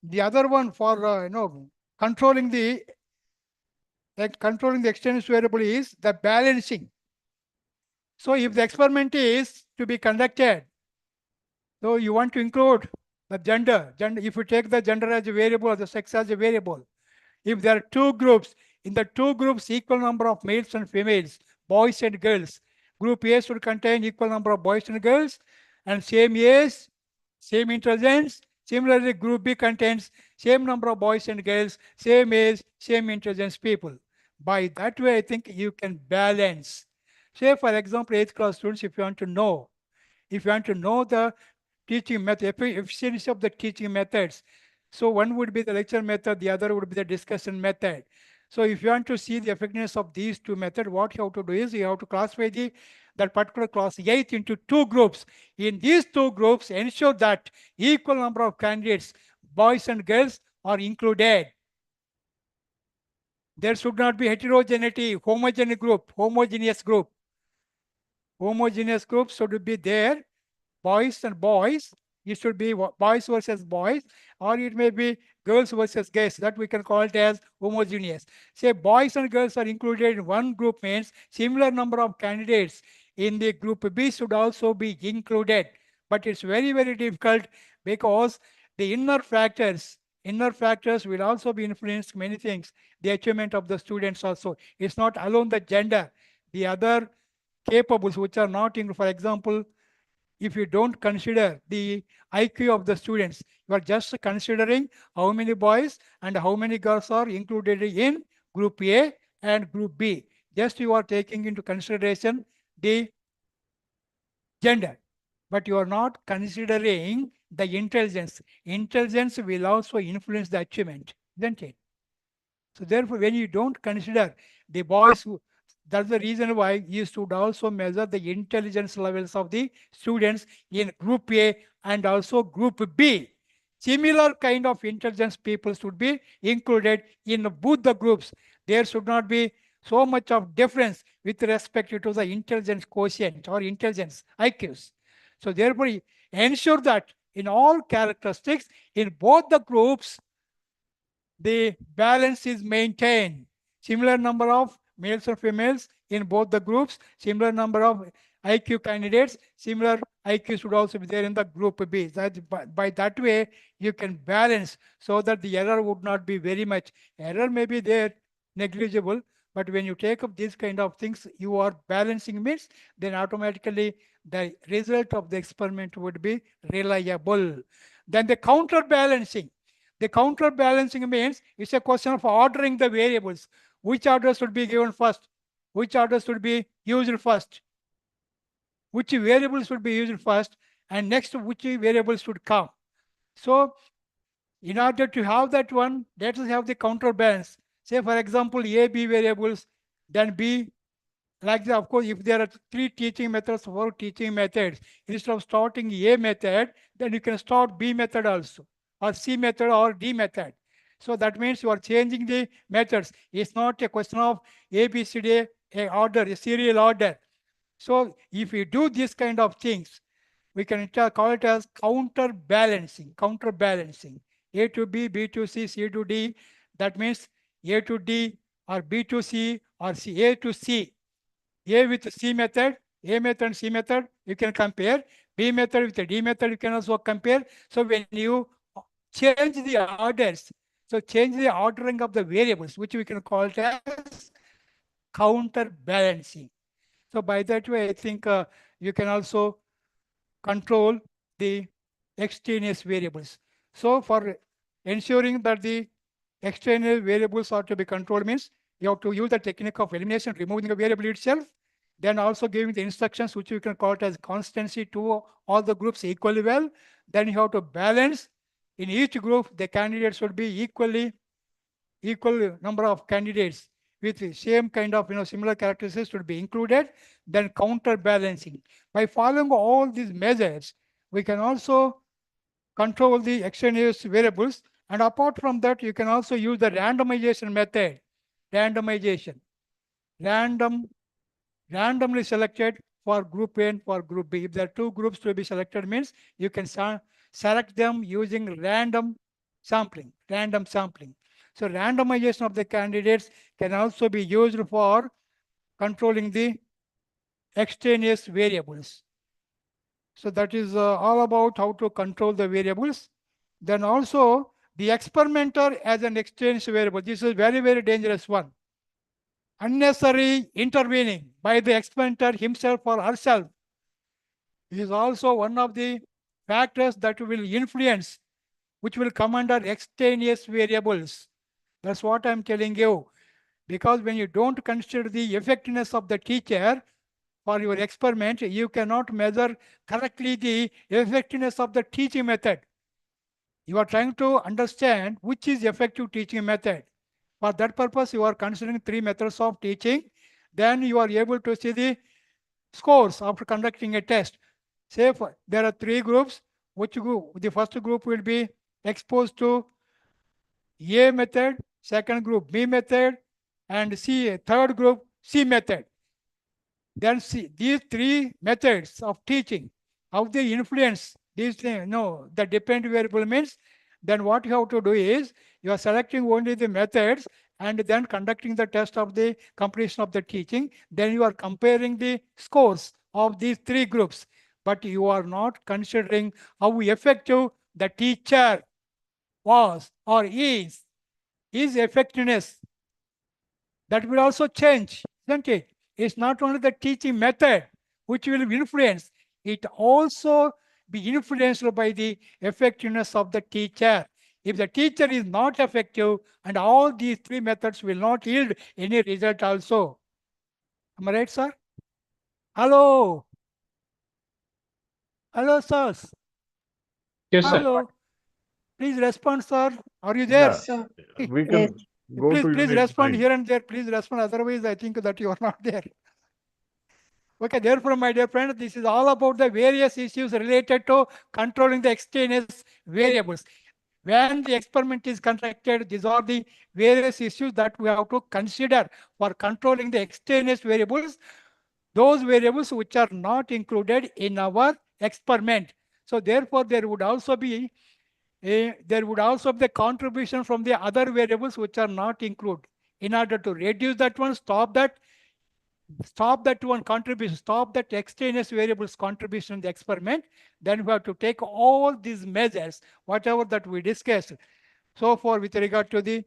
the other one for controlling the external variable is the balancing. So if the experiment is to be conducted, so you want to include the gender. If you take the gender as a variable or the sex as a variable, if there are two groups, in the two groups equal number of males and females, boys and girls, group A should contain equal number of boys and girls and same age, same intelligence. Similarly, group B contains same number of boys and girls, same age, same intelligence people. By that way, I think you can balance. Say, for example, 8th class students, if you want to know the teaching method, efficiency of the teaching methods. So one would be the lecture method, the other would be the discussion method. So if you want to see the effectiveness of these two methods, what you have to do is you have to classify that particular class 8 into two groups. In these two groups, ensure that equal number of candidates, boys and girls, are included. There should not be heterogeneity, homogeneous group. Homogeneous groups should be there. Boys and boys, it should be boys versus boys, or it may be girls versus girls. That we can call it as homogeneous. Say boys and girls are included in one group means similar number of candidates in the group B should also be included. But it's very, very difficult because the inner factors will also be influenced many things. The achievement of the students also. It's not alone the gender. The other capables which are not included, for example, if you don't consider the IQ of the students, you are just considering how many boys and how many girls are included in group A and group B. Just you are taking into consideration the gender, but you are not considering the intelligence. Intelligence will also influence the achievement, isn't it? So therefore, when you don't consider the boys that's the reason why you should also measure the intelligence levels of the students in group A and also group B. Similar kind of intelligence people should be included in both the groups. There should not be so much of difference with respect to the intelligence quotient or intelligence IQs. So therefore, ensure that in all characteristics in both the groups, the balance is maintained. Similar number of males or females in both the groups, similar number of IQ candidates, similar IQ should also be there in the group B. By that way, you can balance so that the error would not be very much. Error may be there, negligible, but when you take up these kind of things, you are balancing means, then automatically the result of the experiment would be reliable. Then the counterbalancing. The counterbalancing means it's a question of ordering the variables. Which order should be given first? Which order should be used first? Which variable should be used first? And next, which variable should come? So, in order to have that one, let us have the counterbalance. Say, for example, A, B variables, then B. Like that, of course, if there are 3 teaching methods, 4 teaching methods, instead of starting A method, then you can start B method also, or C method or D method. So that means you are changing the methods. It's not a question of A, B, C, D, a order, a serial order. So if you do this kind of things, we can call it as counterbalancing. A to B, B to C, C to D. That means A to D or B to C or A to C. A with C method, A method and C method, you can compare. B method with the D method, you can also compare. So when you change the orders, so change the ordering of the variables, which we can call it as counterbalancing. So by that way, I think you can also control the extraneous variables. So for ensuring that the extraneous variables are to be controlled means you have to use the technique of elimination, removing the variable itself, then also giving the instructions which you can call it as constancy to all the groups equally well. Then you have to balance in each group, the candidates should be equal number of candidates with the same kind of similar characteristics should be included. Then counterbalancing. By following all these measures, we can also control the extraneous variables. And apart from that, you can also use the randomization method. Randomization. Randomly selected for group A and for group B. If there are two groups to be selected means you can select them using random sampling. So randomization of the candidates can also be used for controlling the extraneous variables. So that is all about how to control the variables. Then also the experimenter as an extraneous variable. This is very, very dangerous one. Unnecessary intervening by the experimenter himself or herself is also one of the factors that will influence, which will come under extraneous variables. That's what I'm telling you. Because when you don't consider the effectiveness of the teacher for your experiment, you cannot measure correctly the effectiveness of the teaching method. You are trying to understand which is effective teaching method. For that purpose, you are considering three methods of teaching. Then you are able to see the scores after conducting a test. Say there are three groups. The first group will be exposed to A method, second group B method, and third group C method. Then see these three methods of teaching, how they influence these things. No, the dependent variable means then what you have to do is you are selecting only the methods and then conducting the test of the completion of the teaching. Then you are comparing the scores of these three groups, but you are not considering how effective the teacher was or is. His effectiveness, that will also change, isn't it? It's not only the teaching method which will influence, it also be influenced by the effectiveness of the teacher. If the teacher is not effective, and all these three methods will not yield any result also. Am I right, sir? Hello? Hello, sirs? Yes, sir. Hello? Please respond, sir. Are you there? Yeah, we can go Please to unit respond 9. here and there. Please respond. Otherwise, I think that you are not there. Okay, therefore, my dear friend, this is all about the various issues related to controlling the extraneous variables. When the experiment is conducted, these are the various issues that we have to consider for controlling the extraneous variables, those variables which are not included in our experiment. So therefore, there would also be the contribution from the other variables which are not included. In order to reduce that one, stop that one contribution, stop that extraneous variables contribution in the experiment, then we have to take all these measures, whatever that we discussed. So for with regard to the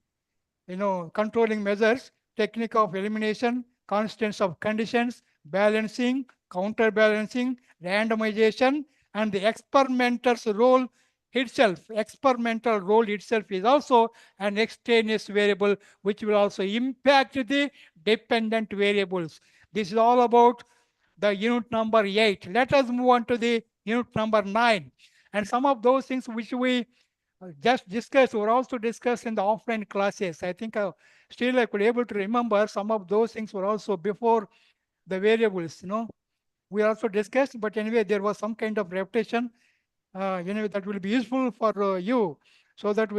controlling measures, technique of elimination, constants of conditions, balancing, counterbalancing, randomization, and the experimental role itself is also an extraneous variable which will also impact the dependent variables. This is all about the unit number 8. Let us move on to the unit number 9. And some of those things which we just discussed were also discussed in the offline classes. I think still I could able to remember some of those things were also before the variables. We also discussed, but anyway, there was some kind of repetition. That will be useful for you so that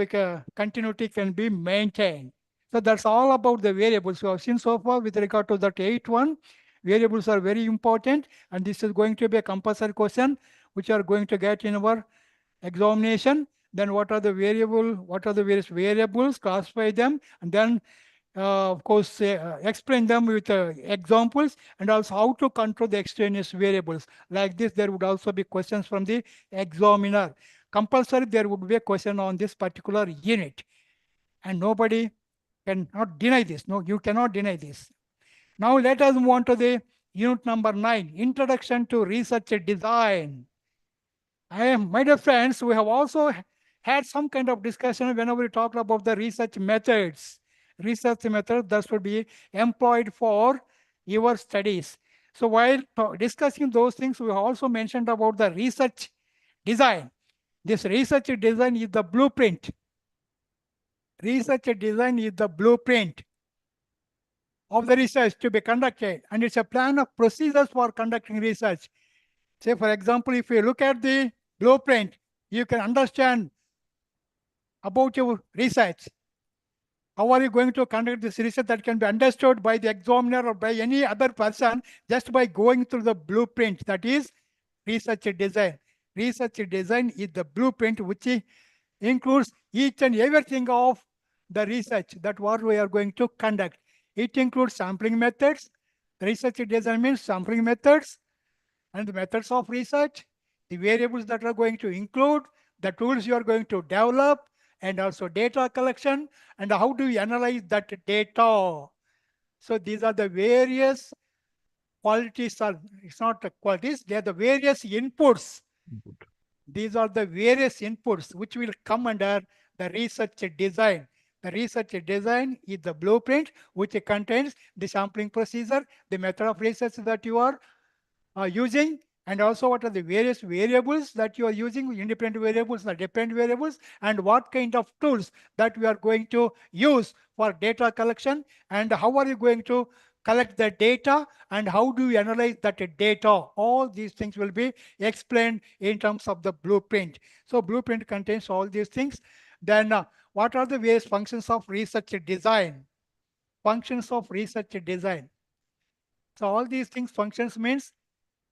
continuity can be maintained. So that's all about the variables we have seen so far with regard to that 8.1. Variables are very important, and this is going to be a compulsory question which are going to get in our examination. Then what are the various variables, classify them, and then of course explain them with examples, and also how to control the extraneous variables. Like this, there would also be questions from the examiner. Compulsory, there would be a question on this particular unit, and nobody cannot deny this. No, you cannot deny this. Now let us move on to the unit number 9, Introduction to Research Design. My dear friends, we have also had some kind of discussion whenever we talked about the research methods. Research methods that should be employed for your studies. So while discussing those things, we also mentioned about the research design. This research design is the blueprint. Research design is the blueprint of the research to be conducted, and it's a plan of procedures for conducting research. Say, for example, if you look at the blueprint, you can understand about your research. How are you going to conduct this research that can be understood by the examiner or by any other person just by going through the blueprint? That is research design. Research design is the blueprint which includes each and everything of the research that what we are going to conduct. It includes sampling methods. Research design means sampling methods and the methods of research, the variables that are going to include, the tools you are going to develop, and also data collection, and how do you analyze that data. So these are the various qualities, it's not the qualities, they are the various inputs. These are the various inputs which will come under the research design. The research design is the blueprint which contains the sampling procedure, the method of research that you are using, and also what are the various variables that you are using, independent variables or dependent variables, and what kind of tools that we are going to use for data collection, and how are you going to collect the data, and how do you analyze that data. All these things will be explained in terms of the blueprint. So blueprint contains all these things. Then what are the various functions of research design? Functions of research design. So all these things, functions means,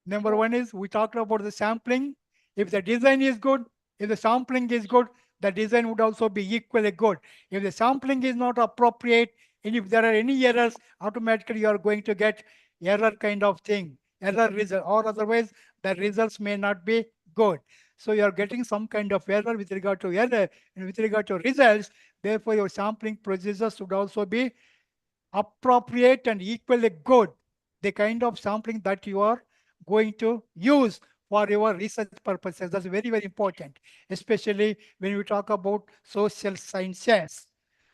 number one is we talked about the sampling. If the design is good, if the sampling is good, the design would also be equally good. If the sampling is not appropriate, and if there are any errors, automatically you are going to get error kind of thing, error result, or otherwise the results may not be good. So you are getting some kind of error with regard to error and with regard to results. Therefore, your sampling procedures should also be appropriate and equally good. The kind of sampling that you are going to use for your research purposes. That's very, very important, especially when we talk about social sciences.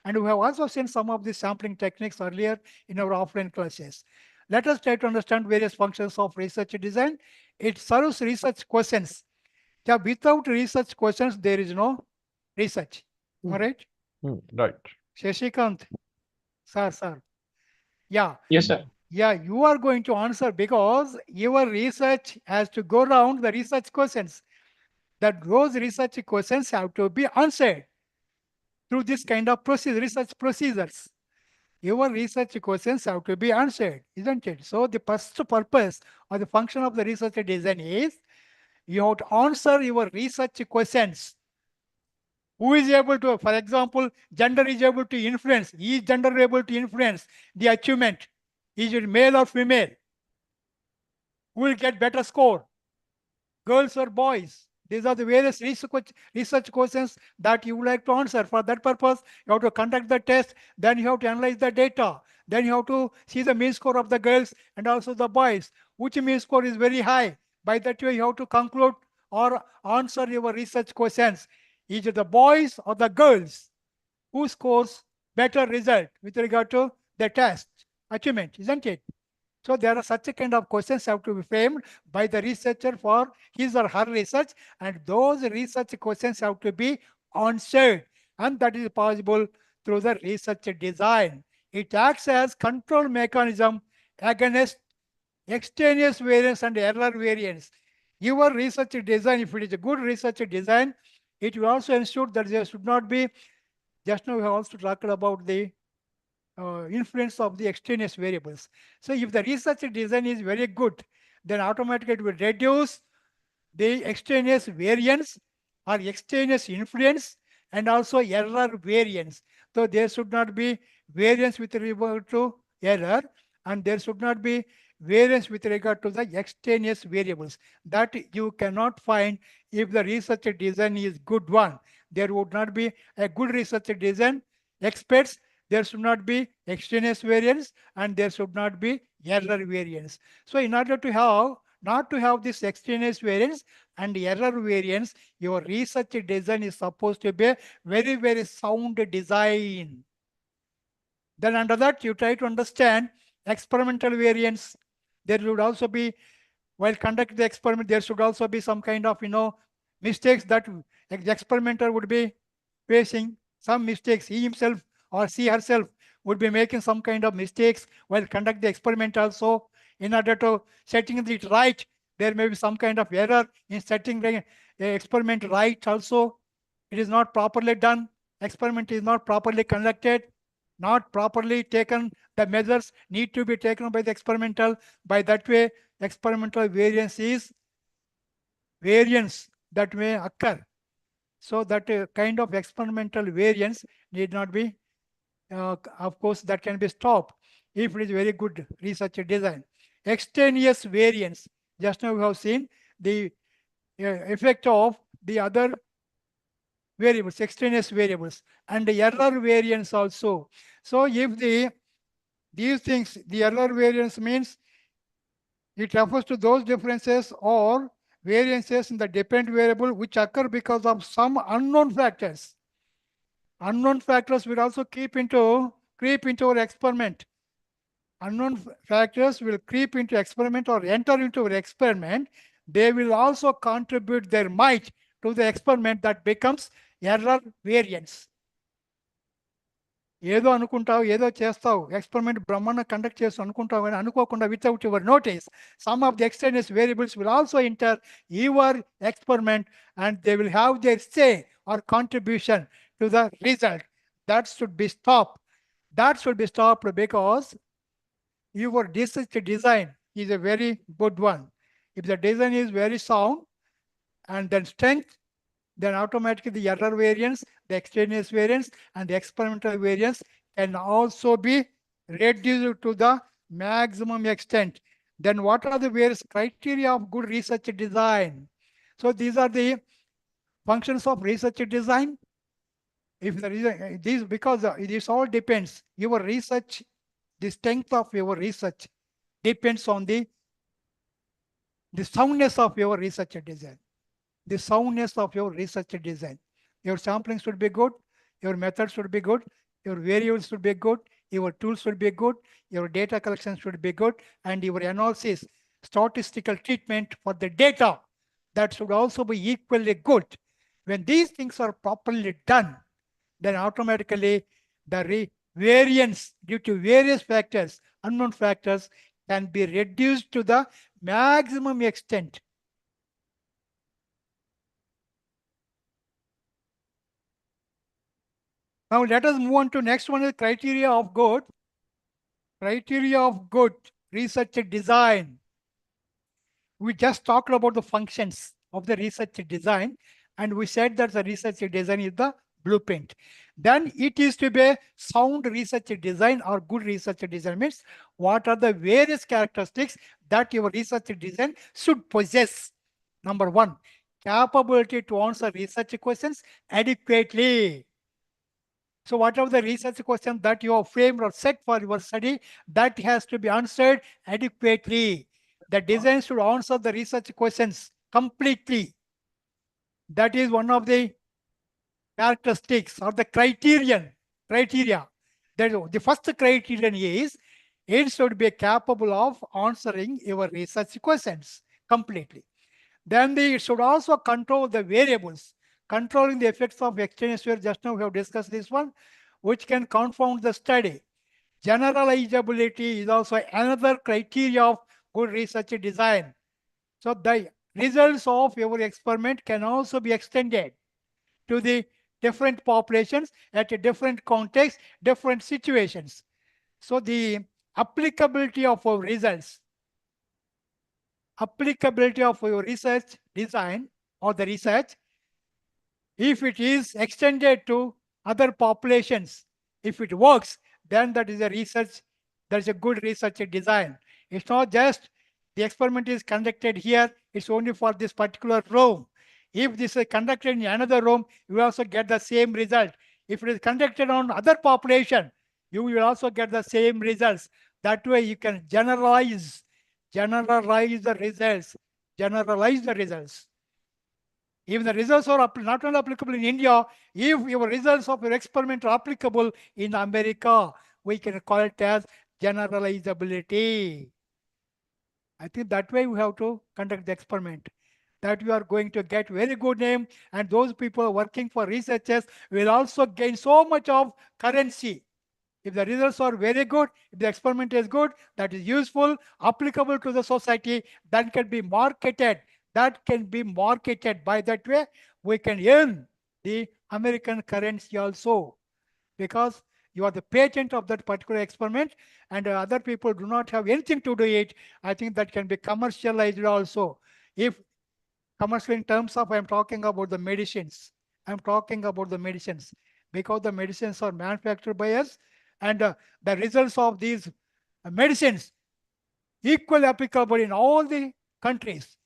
And we have also seen some of the sampling techniques earlier in our offline classes. Let us try to understand various functions of research design. It serves research questions. Yeah, without research questions, there is no research. All right? Right. Shashikant, sir. Yeah. Yes, sir. Yeah, you are going to answer because your research has to go around the research questions. That those research questions have to be answered through this kind of research procedures. Your research questions have to be answered, isn't it? So the first purpose or the function of the research design is you have to answer your research questions. Who is able to, for example, gender is able to influence, is gender able to influence the achievement? Is it male or female? Who will get better score? Girls or boys? These are the various research questions that you would like to answer. For that purpose, you have to conduct the test, then you have to analyze the data. Then you have to see the mean score of the girls and also the boys. Which mean score is very high? By that way, you have to conclude or answer your research questions. Is it the boys or the girls who scores better result with regard to the test achievement, isn't it? So there are such a kind of questions have to be framed by the researcher for his or her research, and those research questions have to be answered, and that is possible through the research design. It acts as control mechanism against extraneous variance and error variance. Your research design, if it is a good research design, it will also ensure that there should not be, just now we have also talked about the influence of the extraneous variables. So if the research design is very good, then automatically it will reduce the extraneous variance or extraneous influence and also error variance. So there should not be variance with regard to error, and there should not be variance with regard to the extraneous variables. That you cannot find if the research design is good one. There would not be a good research design expects there should not be extraneous variance and there should not be error variance. So in order to have not to have this extraneous variance and error variance, your research design is supposed to be a very, very sound design. Then under that, you try to understand experimental variance. There would also be, while conducting the experiment, there should also be some kind of, mistakes that the experimenter would be facing. Some mistakes, he himself or she herself would be making some kind of mistakes while conduct the experiment also. In order to setting it right, there may be some kind of error in setting the experiment right also. It is not properly done. Experiment is not properly conducted, not properly taken. The measures need to be taken by the experimental. By that way, experimental variance is variance that may occur. So that kind of experimental variance need not be, of course, that can be stopped if it is very good research design. Extraneous variance, just now we have seen the effect of the other variables, extraneous variables, and the error variance also. So if these things, the error variance means it refers to those differences or variances in the dependent variable which occur because of some unknown factors. Unknown factors will also creep into our experiment. Unknown factors will creep into experiment or enter into our experiment. They will also contribute their might to the experiment that becomes error variance. ఏదో అనుకుంటావు, ఏదో చేస్తావు, experiment బ్రహ్మాండ conduct చేస్తూ అనుకుంటావు కానీ అనుకోకుండా without your notice some of the external variables will also enter your experiment and they will have their say or contribution to the result. That should be stopped. That should be stopped because your research design is a very good one. If the design is very sound and then strength, then automatically the error variance, the extraneous variance, and the experimental variance can also be reduced to the maximum extent. Then what are the various criteria of good research design? So these are the functions of research design. If the reason, these, because this all depends, your research, the strength of your research depends on the soundness of your research design. The soundness of your research design. Your sampling should be good, your method should be good, your variables should be good, your tools should be good, your data collection should be good, and your analysis, statistical treatment for the data, that should also be equally good. When these things are properly done, then automatically the variance due to various factors, unknown factors, can be reduced to the maximum extent. Now let us move on to next one, is criteria of good. Criteria of good research design. We just talked about the functions of the research design, and we said that the research design is the blueprint. Then it is to be sound research design or good research design means what are the various characteristics that your research design should possess. Number one, capability to answer research questions adequately. So whatever the research question that you have framed or set for your study, that has to be answered adequately. The design should answer the research questions completely. That is one of the characteristics or the criteria. That the first criterion is it should be capable of answering your research questions completely. Then it should also control the variables, controlling the effects of extraneous variables. Just now we have discussed this one, which can confound the study. Generalizability is also another criteria of good research design. So the results of your experiment can also be extended to the different populations at a different context, different situations. So the applicability of our results, applicability of your research design or the research, if it is extended to other populations, if it works, then that is a research, that is a good research design. It's not just the experiment is conducted here, it's only for this particular room. If this is conducted in another room, you will also get the same result. If it is conducted on other population, you will also get the same results. That way you can generalize generalize the results. Generalize the results. If the results are not only applicable in India, if your results of your experiment are applicable in America, we can call it as generalizability. I think that way we have to conduct the experiment. That you are going to get very good name, and those people working for researchers will also gain so much of currency. If the results are very good, if the experiment is good, that is useful, applicable to the society, that can be marketed. That can be marketed. By that way, we can earn the American currency also, because you are the patent of that particular experiment, and other people do not have anything to do it. I think that can be commercialized also. If commercial in terms of, I'm talking about the medicines. I'm talking about the medicines, because the medicines are manufactured by us, and the results of these medicines equally applicable in all the countries.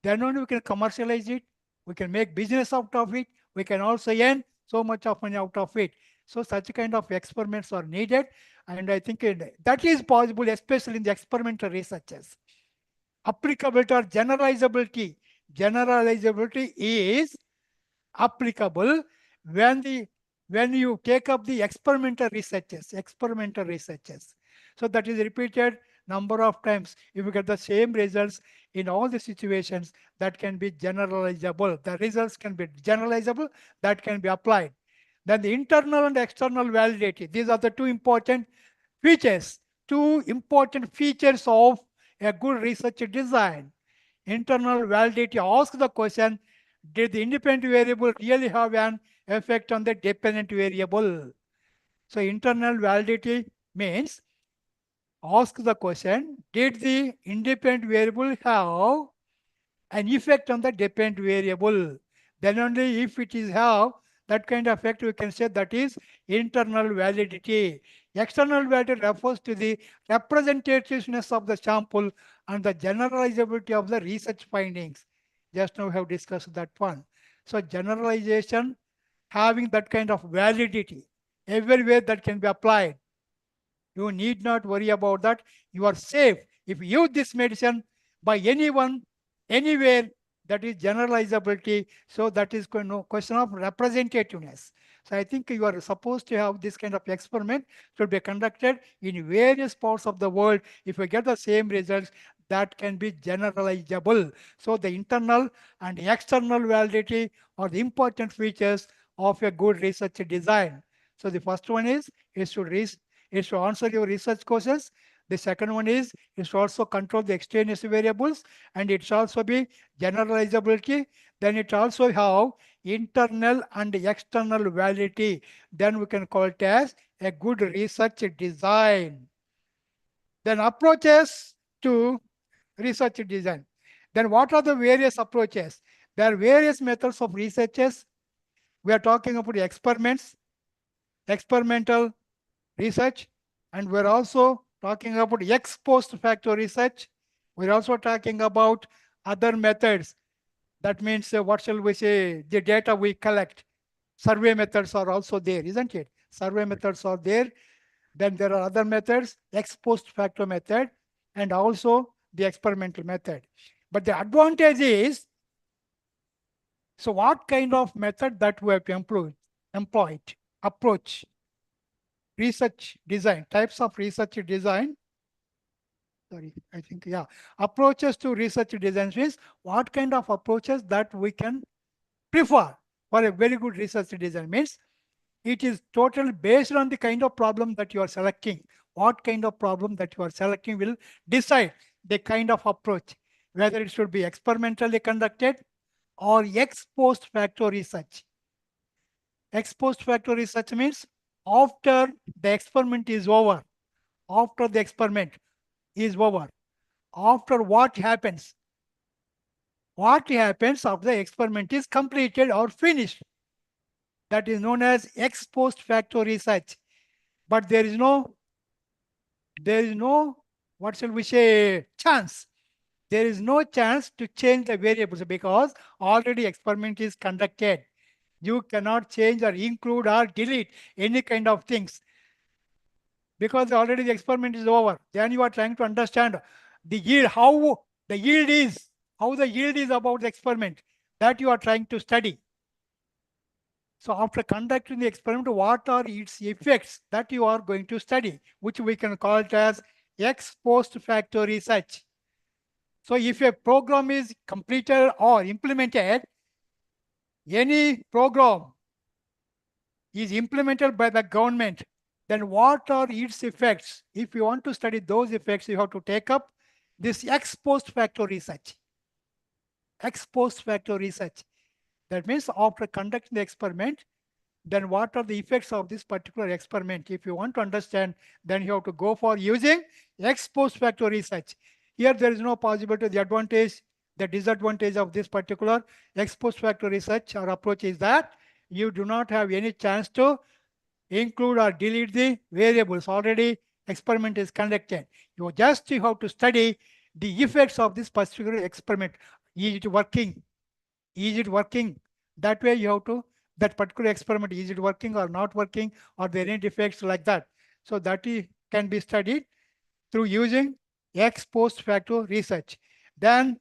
Then only we can commercialize it. We can make business out of it. We can also earn so much of money out of it. So such kind of experiments are needed, and I think that is possible, especially in the experimental researches. Applicability or generalizability. Generalizability is applicable when you take up the experimental researches. So that is repeated number of times. If you get the same results in all the situations, that can be generalizable. The results can be generalizable, that can be applied. Then the internal and external validity. These are the two important features of a good research design. Internal validity asks the question, did the independent variable really have an effect on the dependent variable? So internal validity means ask the question, did the independent variable have an effect on the dependent variable? Then only if it is have that kind of effect, we can say that is internal validity. External validity refers to the representativeness of the sample and the generalizability of the research findings. Just now we have discussed that one. So generalization having that kind of validity, everywhere that can be applied. You need not worry about that. You are safe. If you use this medicine by anyone, anywhere, that is generalizability. So that is question of representativeness. So I think you are supposed to have this kind of experiment should be conducted in various parts of the world. If you get the same results, that can be generalizable. So the internal and external validity are the important features of a good research design. So the first one is to answer your research questions. The second one is to also control the extraneous variables, and it's also be generalizability. Then it also have internal and external validity. Then we can call it as a good research design. Then approaches to research design. Then what are the various approaches? There are various methods of researches. We are talking about experiments, experimental research, and we're also talking about ex post facto research. We're also talking about other methods. That means what shall we say, the data we collect. Survey methods are also there, isn't it? Survey methods are there. Then there are other methods, ex post facto method, and also the experimental method. But the advantage is, so what kind of method that we have employed, approach, research design, types of research design. Sorry, I think, yeah. Approaches to research design means what kind of approaches that we can prefer for a very good research design. Means it is totally based on the kind of problem that you are selecting. What kind of problem that you are selecting will decide the kind of approach, whether it should be experimentally conducted or ex post facto research. Ex post facto research means after the experiment is over, after the experiment is over, after what happens after the experiment is completed or finished. That is known as ex post facto research. But there is no, what shall we say, chance. There is no chance to change the variables because already experiment is conducted. You cannot change or include or delete any kind of things, because already the experiment is over. Then you are trying to understand the yield, how the yield is about the experiment that you are trying to study. So after conducting the experiment, what are its effects that you are going to study, which we can call it as ex post facto research. So if a program is completed or implemented, any program is implemented by the government, then what are its effects? If you want to study those effects, you have to take up this ex post facto research. Ex post facto research. That means after conducting the experiment, then what are the effects of this particular experiment? If you want to understand, then you have to go for using ex post facto research. Here there is no possibility. The advantage, the disadvantage of this particular ex post facto research or approach is that you do not have any chance to include or delete the variables. Already experiment is conducted. You have to study the effects of this particular experiment. Is it working? Is it working? That way you have to, that particular experiment, is it working or not working? Are there any defects like that? So that can be studied through using ex post facto research. Then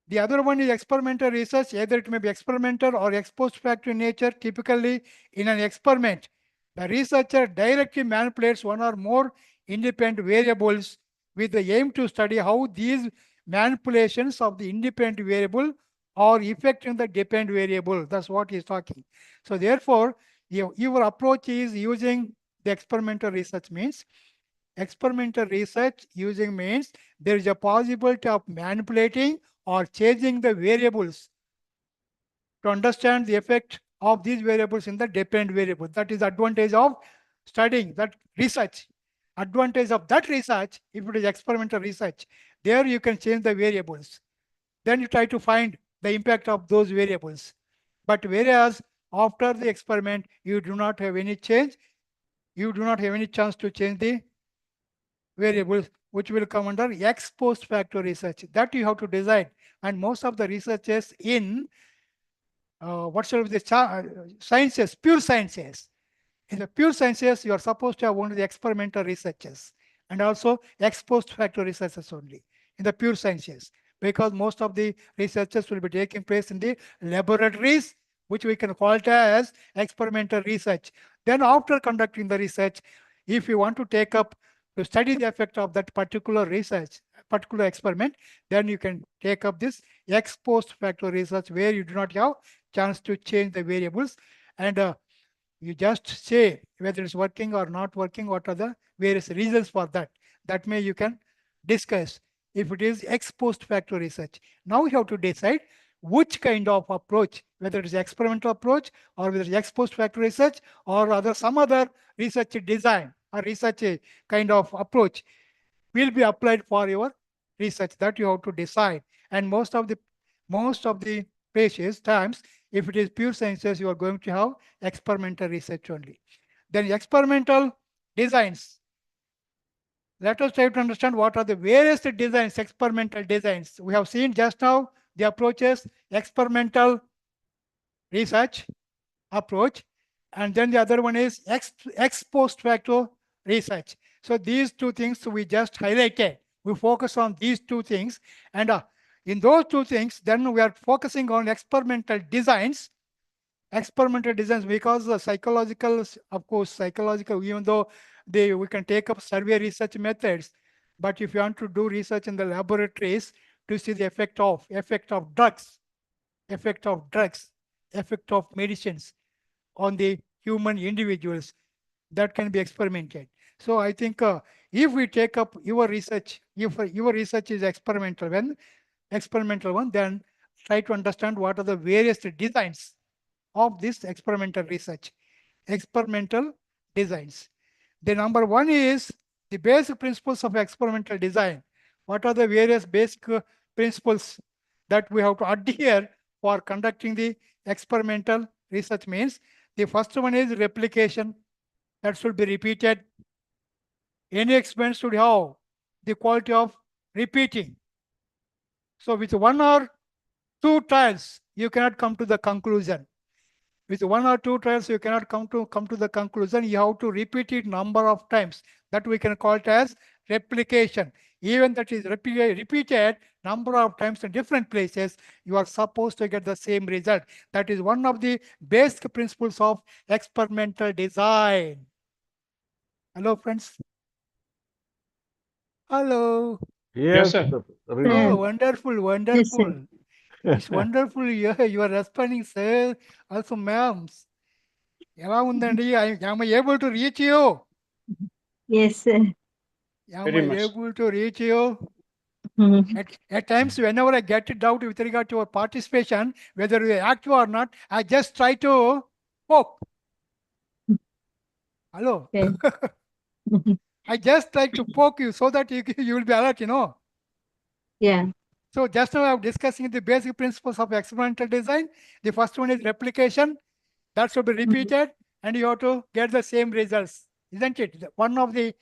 the other one is experimental research. Either it may be experimental or ex post facto in nature. Typically in an experiment, the researcher directly manipulates one or more independent variables with the aim to study how these manipulations of the independent variable are affecting the dependent variable. That's what he's talking. So therefore, your approach is using the experimental research means experimental research using means there is a possibility of manipulating or changing the variables to understand the effect of these variables in the dependent variable. That is the advantage of studying that research. Advantage of that research, if it is experimental research, there you can change the variables. Then you try to find the impact of those variables. But whereas after the experiment, you do not have any change, you do not have any chance to change the variables, which will come under ex post facto research. That you have to decide. And most of the researchers in what shall be the sciences, pure sciences. In the pure sciences, you are supposed to have only the experimental researchers and also ex post facto researchers only in the pure sciences, because most of the researchers will be taking place in the laboratories, which we can call it as experimental research. Then after conducting the research, if you want to take up to study the effect of that particular research, particular experiment, then you can take up this ex post facto research where you do not have chance to change the variables, and you just say whether it's working or not working, what are the various reasons for that. That may you can discuss if it is ex post facto research. Now you have to decide which kind of approach, whether it is experimental approach or whether it's ex post facto research or some other research design or research kind of approach will be applied for your research. That you have to decide. And most of the times, if it is pure sciences, you are going to have experimental research only. Then experimental designs. Let us try to understand what are the various designs, experimental designs. We have seen just now the approaches, experimental research approach, and then the other one is ex post facto research. So these two things we just highlighted. We focus on these two things, and in those two things, then we are focusing on experimental designs. Experimental designs, because the psychological, of course, psychological, even though we can take up survey research methods, but if you want to do research in the laboratories to see the effect of drugs, effect of medicines on the human individuals, that can be experimented. So I think if we take up your research, if your research is experimental one, then try to understand what are the various designs of this experimental research. Experimental designs. The number one is the basic principles of experimental design. What are the various basic principles that we have to adhere for conducting the experimental research means? The first one is replication. That should be repeated. Any experiment should have the quality of repeating. So with one or two trials, you cannot come to the conclusion. With one or two trials, you cannot come to the conclusion. You have to repeat it number of times. That we can call it as replication. even that is repeated number of times in different places, you are supposed to get the same result. That is one of the basic principles of experimental design. Hello, friends. Hello. Yes, sir. sir. Oh, wonderful, wonderful. It's Really. wonderful. You are responding, sir. Also, ma'ams. Am I able to reach you? Yes, sir. Am Very I much. able to reach you? Mhm. At times, whenever I get it out with regard to your participation, whether you are active or not, I just try to poke. Hello. Okay. I just try to poke you so that you will be alert, Yeah. So just now I'm discussing the basic principles of experimental design. The first one is replication. That should be repeated and you have to get the same results, isn't it? One of the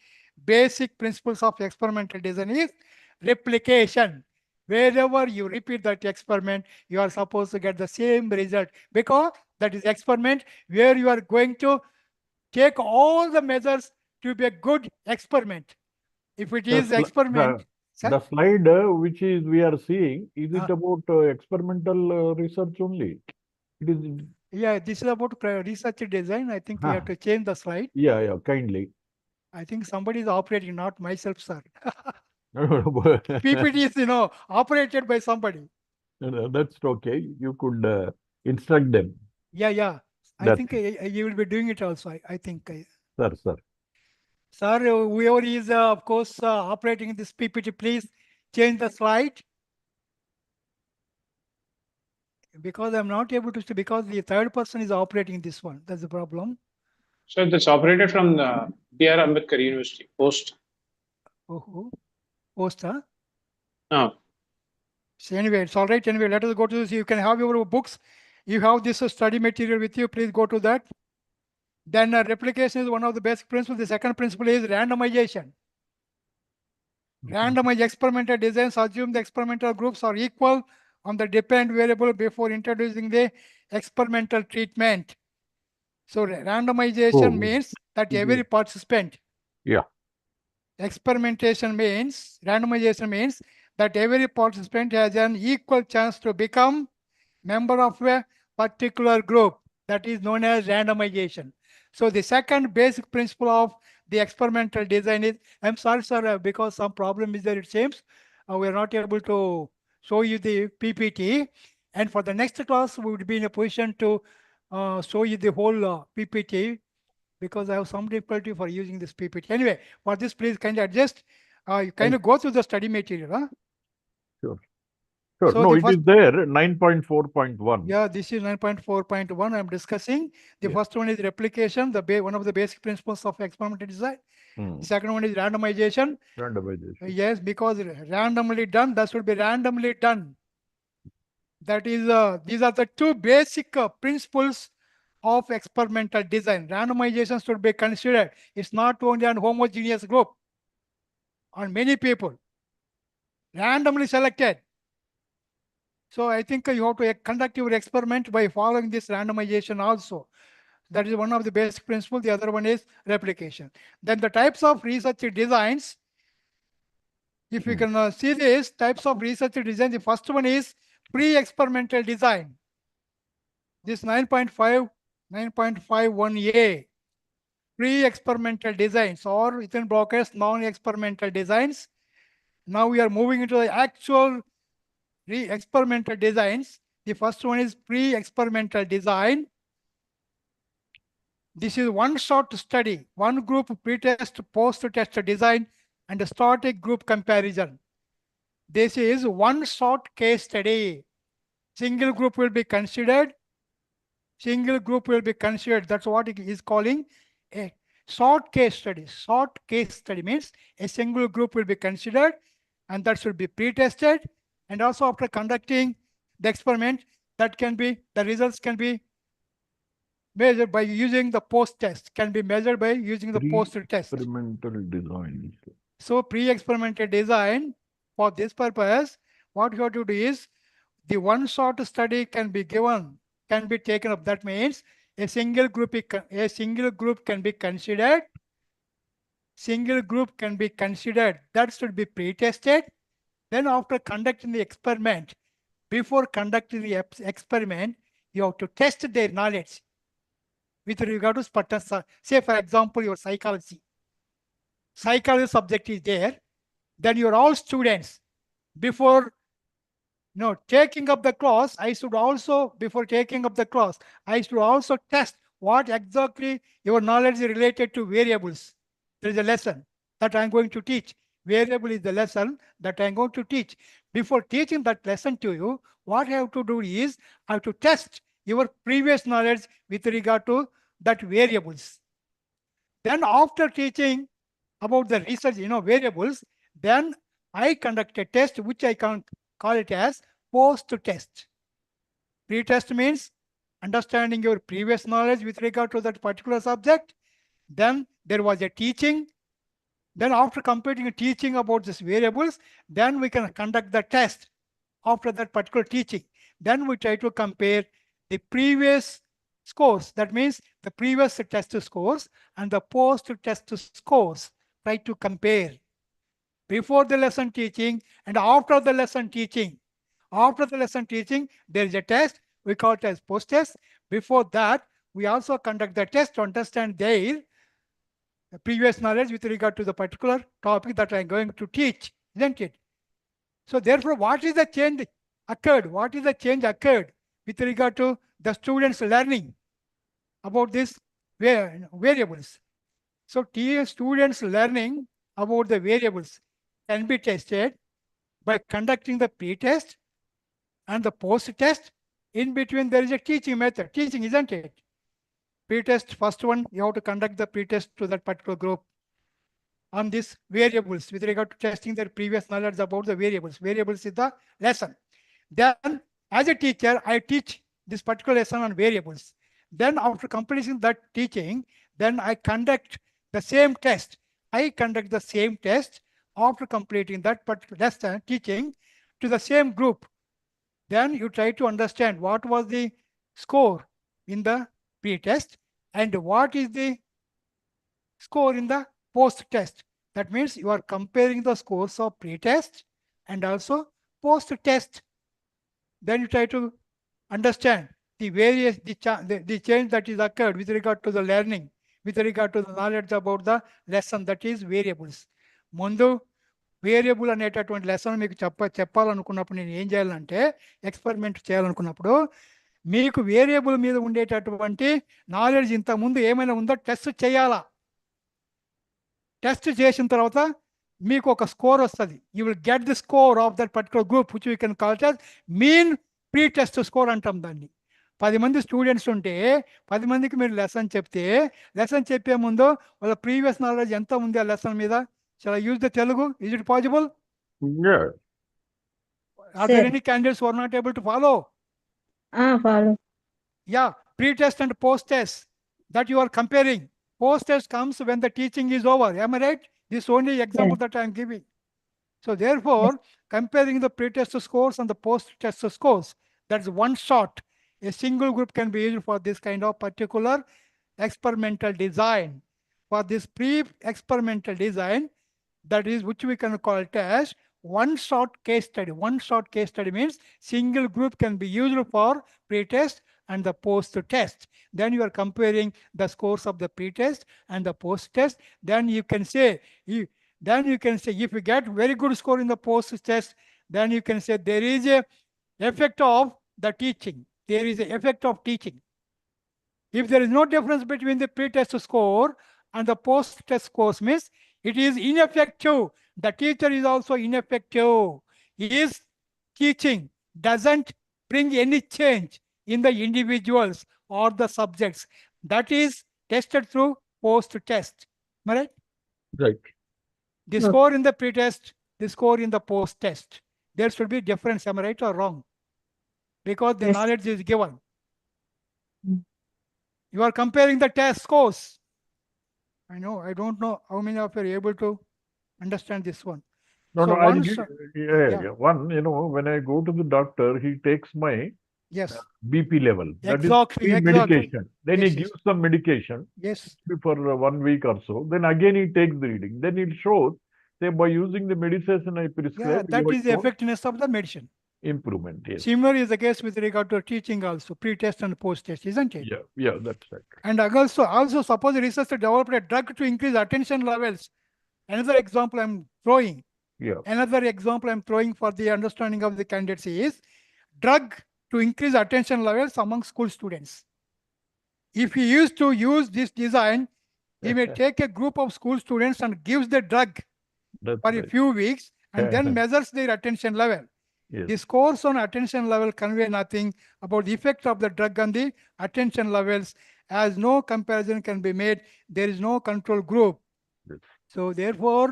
basic principles of experimental design is replication. Wherever you repeat that experiment, you are supposed to get the same result because that is experiment where you are going to take all the measures to be a good experiment. If it is experiment, the slide which is we are seeing, is it about experimental research only? It is. Yeah, this is about research design. I think we have to change the slide. Yeah, kindly. I think somebody is operating, not myself, sir. PPT PPT is, operated by somebody. That's okay. You could instruct them. Yeah. I think you will be doing it also. I think. Sir. Sir, whoever is, of course, operating this PPT, please change the slide. Because I'm not able to see, because the third person is operating this one. That's the problem. So that's operated from the B.R. Ambedkar University post. Oh, post, huh? No. So anyway, it's all right. Anyway, let us go to this. You can have your books. You have this study material with you. Please go to that. Then replication is one of the basic principles. The second principle is randomization. Randomized experimental designs assume the experimental groups are equal on the dependent variable before introducing the experimental treatment. So randomization means that every participant. Yeah. Experimentation means, randomization means that every participant has an equal chance to become member of a particular group. That is known as randomization. So the second basic principle of the experimental design is, I'm sorry, sir, because some problem is there, it seems. We are not able to show you the PPT. And for the next class, we would be in a position to show you the whole PPT because I have some difficulty for using this PPT. Anyway, for this, please kindly adjust. You kind of go through the study material. Huh? Sure. So no, the it first, is there, 9.4.1. Yeah, this is 9.4.1 I'm discussing. The first one is replication, one of the basic principles of experimental design. The second one is randomization. Randomization. Yes, because randomly done, that should be randomly done. That is, these are the two basic principles of experimental design. Randomization should be considered. It's not only on homogeneous group, on many people. Randomly selected. So I think you have to conduct your experiment by following this randomization also. That is one of the basic principles. The other one is replication. Then the types of research designs. If you can see these types of research design, the first one is pre-experimental design. This 9.51A, pre-experimental designs, or within brackets, non-experimental designs. Now we are moving into the actual experimental designs. The first one is pre-experimental design. This is one shot study, one group pre-test, post-test design, and a static group comparison. This is one shot case study. Single group will be considered. Single group will be considered. That's what it is calling a short case study. Short case study means a single group will be considered, and that should be pre-tested. And also after conducting the experiment, the results can be measured by using the post-test, can be measured by using the post-test. Experimental design. So pre-experimental design, for this purpose, what you have to do is, the one-shot study can be taken up. That means a single group can be considered. single group can be considered. That should be pre-tested. Then after conducting the experiment, before conducting the experiment, you have to test their knowledge with regard to certain, say for example, your psychology. Psychology subject is there. Then you're all students. Before taking up the class, before taking up the class, I should also test what exactly your knowledge is related to variables. There is a lesson that I'm going to teach. Variable is the lesson that I'm going to teach. Before teaching that lesson to you, what I have to do is I have to test your previous knowledge with regard to that variables. Then after teaching about the research, variables, then I conduct a test which I can call it as post-test. Pre-test means understanding your previous knowledge with regard to that particular subject. Then there was a teaching. Then after completing a teaching about these variables, then we can conduct the test after that particular teaching. Then we try to compare the previous scores. That means the previous test scores and the post-test scores. Try to compare before the lesson teaching and after the lesson teaching. After the lesson teaching, there is a test. We call it as post-test. Before that, we also conduct the test to understand their previous knowledge with regard to the particular topic that I'm going to teach, isn't it? So therefore, what is the change occurred? What is the change occurred with regard to the students learning about these variables? So students learning about the variables can be tested by conducting the pre-test and the post-test. In between, there is a teaching method. Teaching, isn't it? Pre-test, first one, you have to conduct the pre-test to that particular group on these variables with regard to testing their previous knowledge about the variables. Variables is the lesson. Then, as a teacher, I teach this particular lesson on variables. Then, after completing that teaching, then I conduct the same test. I conduct the same test after completing that particular lesson teaching to the same group. Then you try to understand what was the score in the pre-test and what is the score in the post-test. That means you are comparing the scores of pre-test and also post-test. Then you try to understand the various the change that is occurred with regard to the learning, with regard to the knowledge about the lesson, that is variables. ముందు variable అనేటటువంటి lesson మీకు చెప్పాలనుకున్నప్పుడు నేను ఏం చేయాలంటే experiment చేయాలనుకున్నప్పుడు మీకు variable మీద ఉండేటటువంటి నాలెడ్జ్ ఇంతకుముందు ఏమైనా ఉందో టెస్ట్ చేయాలా. టెస్ట్ చేసిన తర్వాత మీకు ఒక స్కోర్ వస్తుంది. You will get the score of that particular group which you can call it as mean pre test score అంటాం దాన్ని. 10 మంది స్టూడెంట్స్ ఉంటే 10 మందికి మీరు లెసన్ చెప్తే లెసన్ చెప్పే ముందు వాళ్ళ ప్రీవియస్ నాలెడ్జ్ ఎంత ఉంది ఆ లెసన్ మీద. Shall I use the Telugu? Is it possible? Yeah. Are there any candidates who are not able to follow? Follow. Yeah, pre-test and post-test that you are comparing. Post-test comes when the teaching is over. Am I right? This is only example that I am giving. So therefore, comparing the pre-test scores and the post-test scores, that's one shot. A single group can be used for this kind of particular experimental design. For this pre-experimental design, that is which we can call it as one-shot case study. One-shot case study means single group can be used for pre-test and the post-test. Then you are comparing the scores of the pre-test and the post-test. Then you can say, if you get very good score in the post-test, then you can say there is a effect of the teaching. There is an effect of teaching. If there is no difference between the pre-test score and the post-test scores, means it is ineffective. The teacher is also ineffective. His teaching doesn't bring any change in the individuals or the subjects. That is tested through post-test. Am I right? Right. The score in the pre-test, the score in the post-test. There should be difference. Am I right or wrong? Because the knowledge is given. You are comparing the test scores. I know, I don't know how many of you are able to understand this one. No, So no, I'll once- give, yeah. One, when I go to the doctor, he takes my Yes, BP level. That is exactly, exactly. medication. Then Yes, he yes. gives some medication Yes, for 1 week or so. Then again he takes the reading. Then it shows, say, by using the medication I yeah, prescribed, that you is the have shown effectiveness of the medicine. improvement. Yes. Similar is the case with regard to teaching also, pre-test and post-test, isn't it? Yeah, that's right. And also suppose the researcher developed a drug to increase attention levels. Another example I'm throwing. Yeah. Another example I'm throwing for the understanding of the candidates is drug to increase attention levels among school students. If he used to use this design, he may take a group of school students and gives the drug That's for a right. few weeks and then measures their attention level. Yes. The scores on attention level convey nothing about the effect of the drug on the attention levels, as no comparison can be made. There is no control group. Yes. So therefore,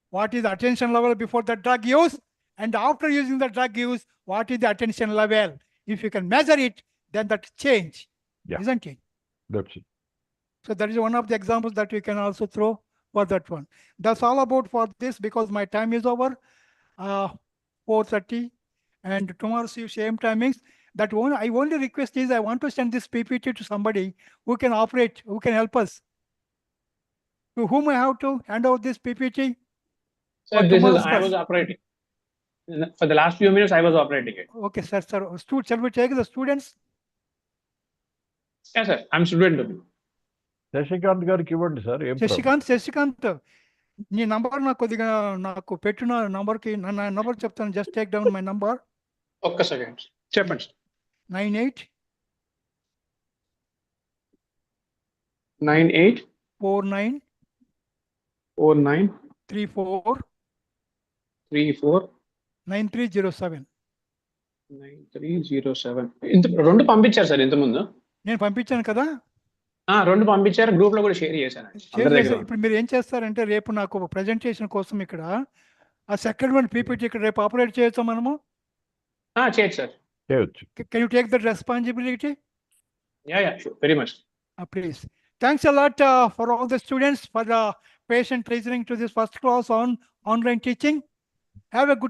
what is the attention level before the drug use? And after using the drug use, what is the attention level? If you can measure it, then that change, Yeah. isn't it? That's it. So that is one of the examples that we can also throw for that one. That's all about for this, because my time is over, 4:30, and tomorrow same timings. That one, I only request is I want to send this PPT to somebody who can operate, who can help us. To whom I have to hand over this PPT? Sir, For this is, tomorrow's I class. was operating. For the last few minutes, I was operating it. Okay, sir. Shall we take the students? Yes, sir. I'm student. Sasikanth గారికి ఇవ్వండి sir. ఏం problem? Sasikanth నీ number నాకు కొద్దిగా నాకు పెట్టిన నంబర్కి నా నంబర్ చెప్తాను. Just take down my number. ఒక్క సెకండ్ చెప్పండి. 98 98 49 49 34 34 9307. 9307. ఇంత రెండు పంపించారు సార్ ఇంతకుముందు. నేను పంపించాను కదా. రెండు పంపించారు, గ్రూప్ లో కూడా షేర్ చేశాను. ఇప్పుడు మీరు ఏం చేస్తారంటే రేపు నాకు ప్రెజెంటేషన్ కోసం ఇక్కడ ఆ సెకండ్ వన్ పీపీటీ ఇక్కడ రేపు ఆపరేట్ చేయొచ్చా మనము? చేయొచ్చు సార్. చేయొచ్చు. Can you take that responsibility? Yeah very much. Please. Thanks a lot for all the students for the patient listening to this first class on online teaching. Have a good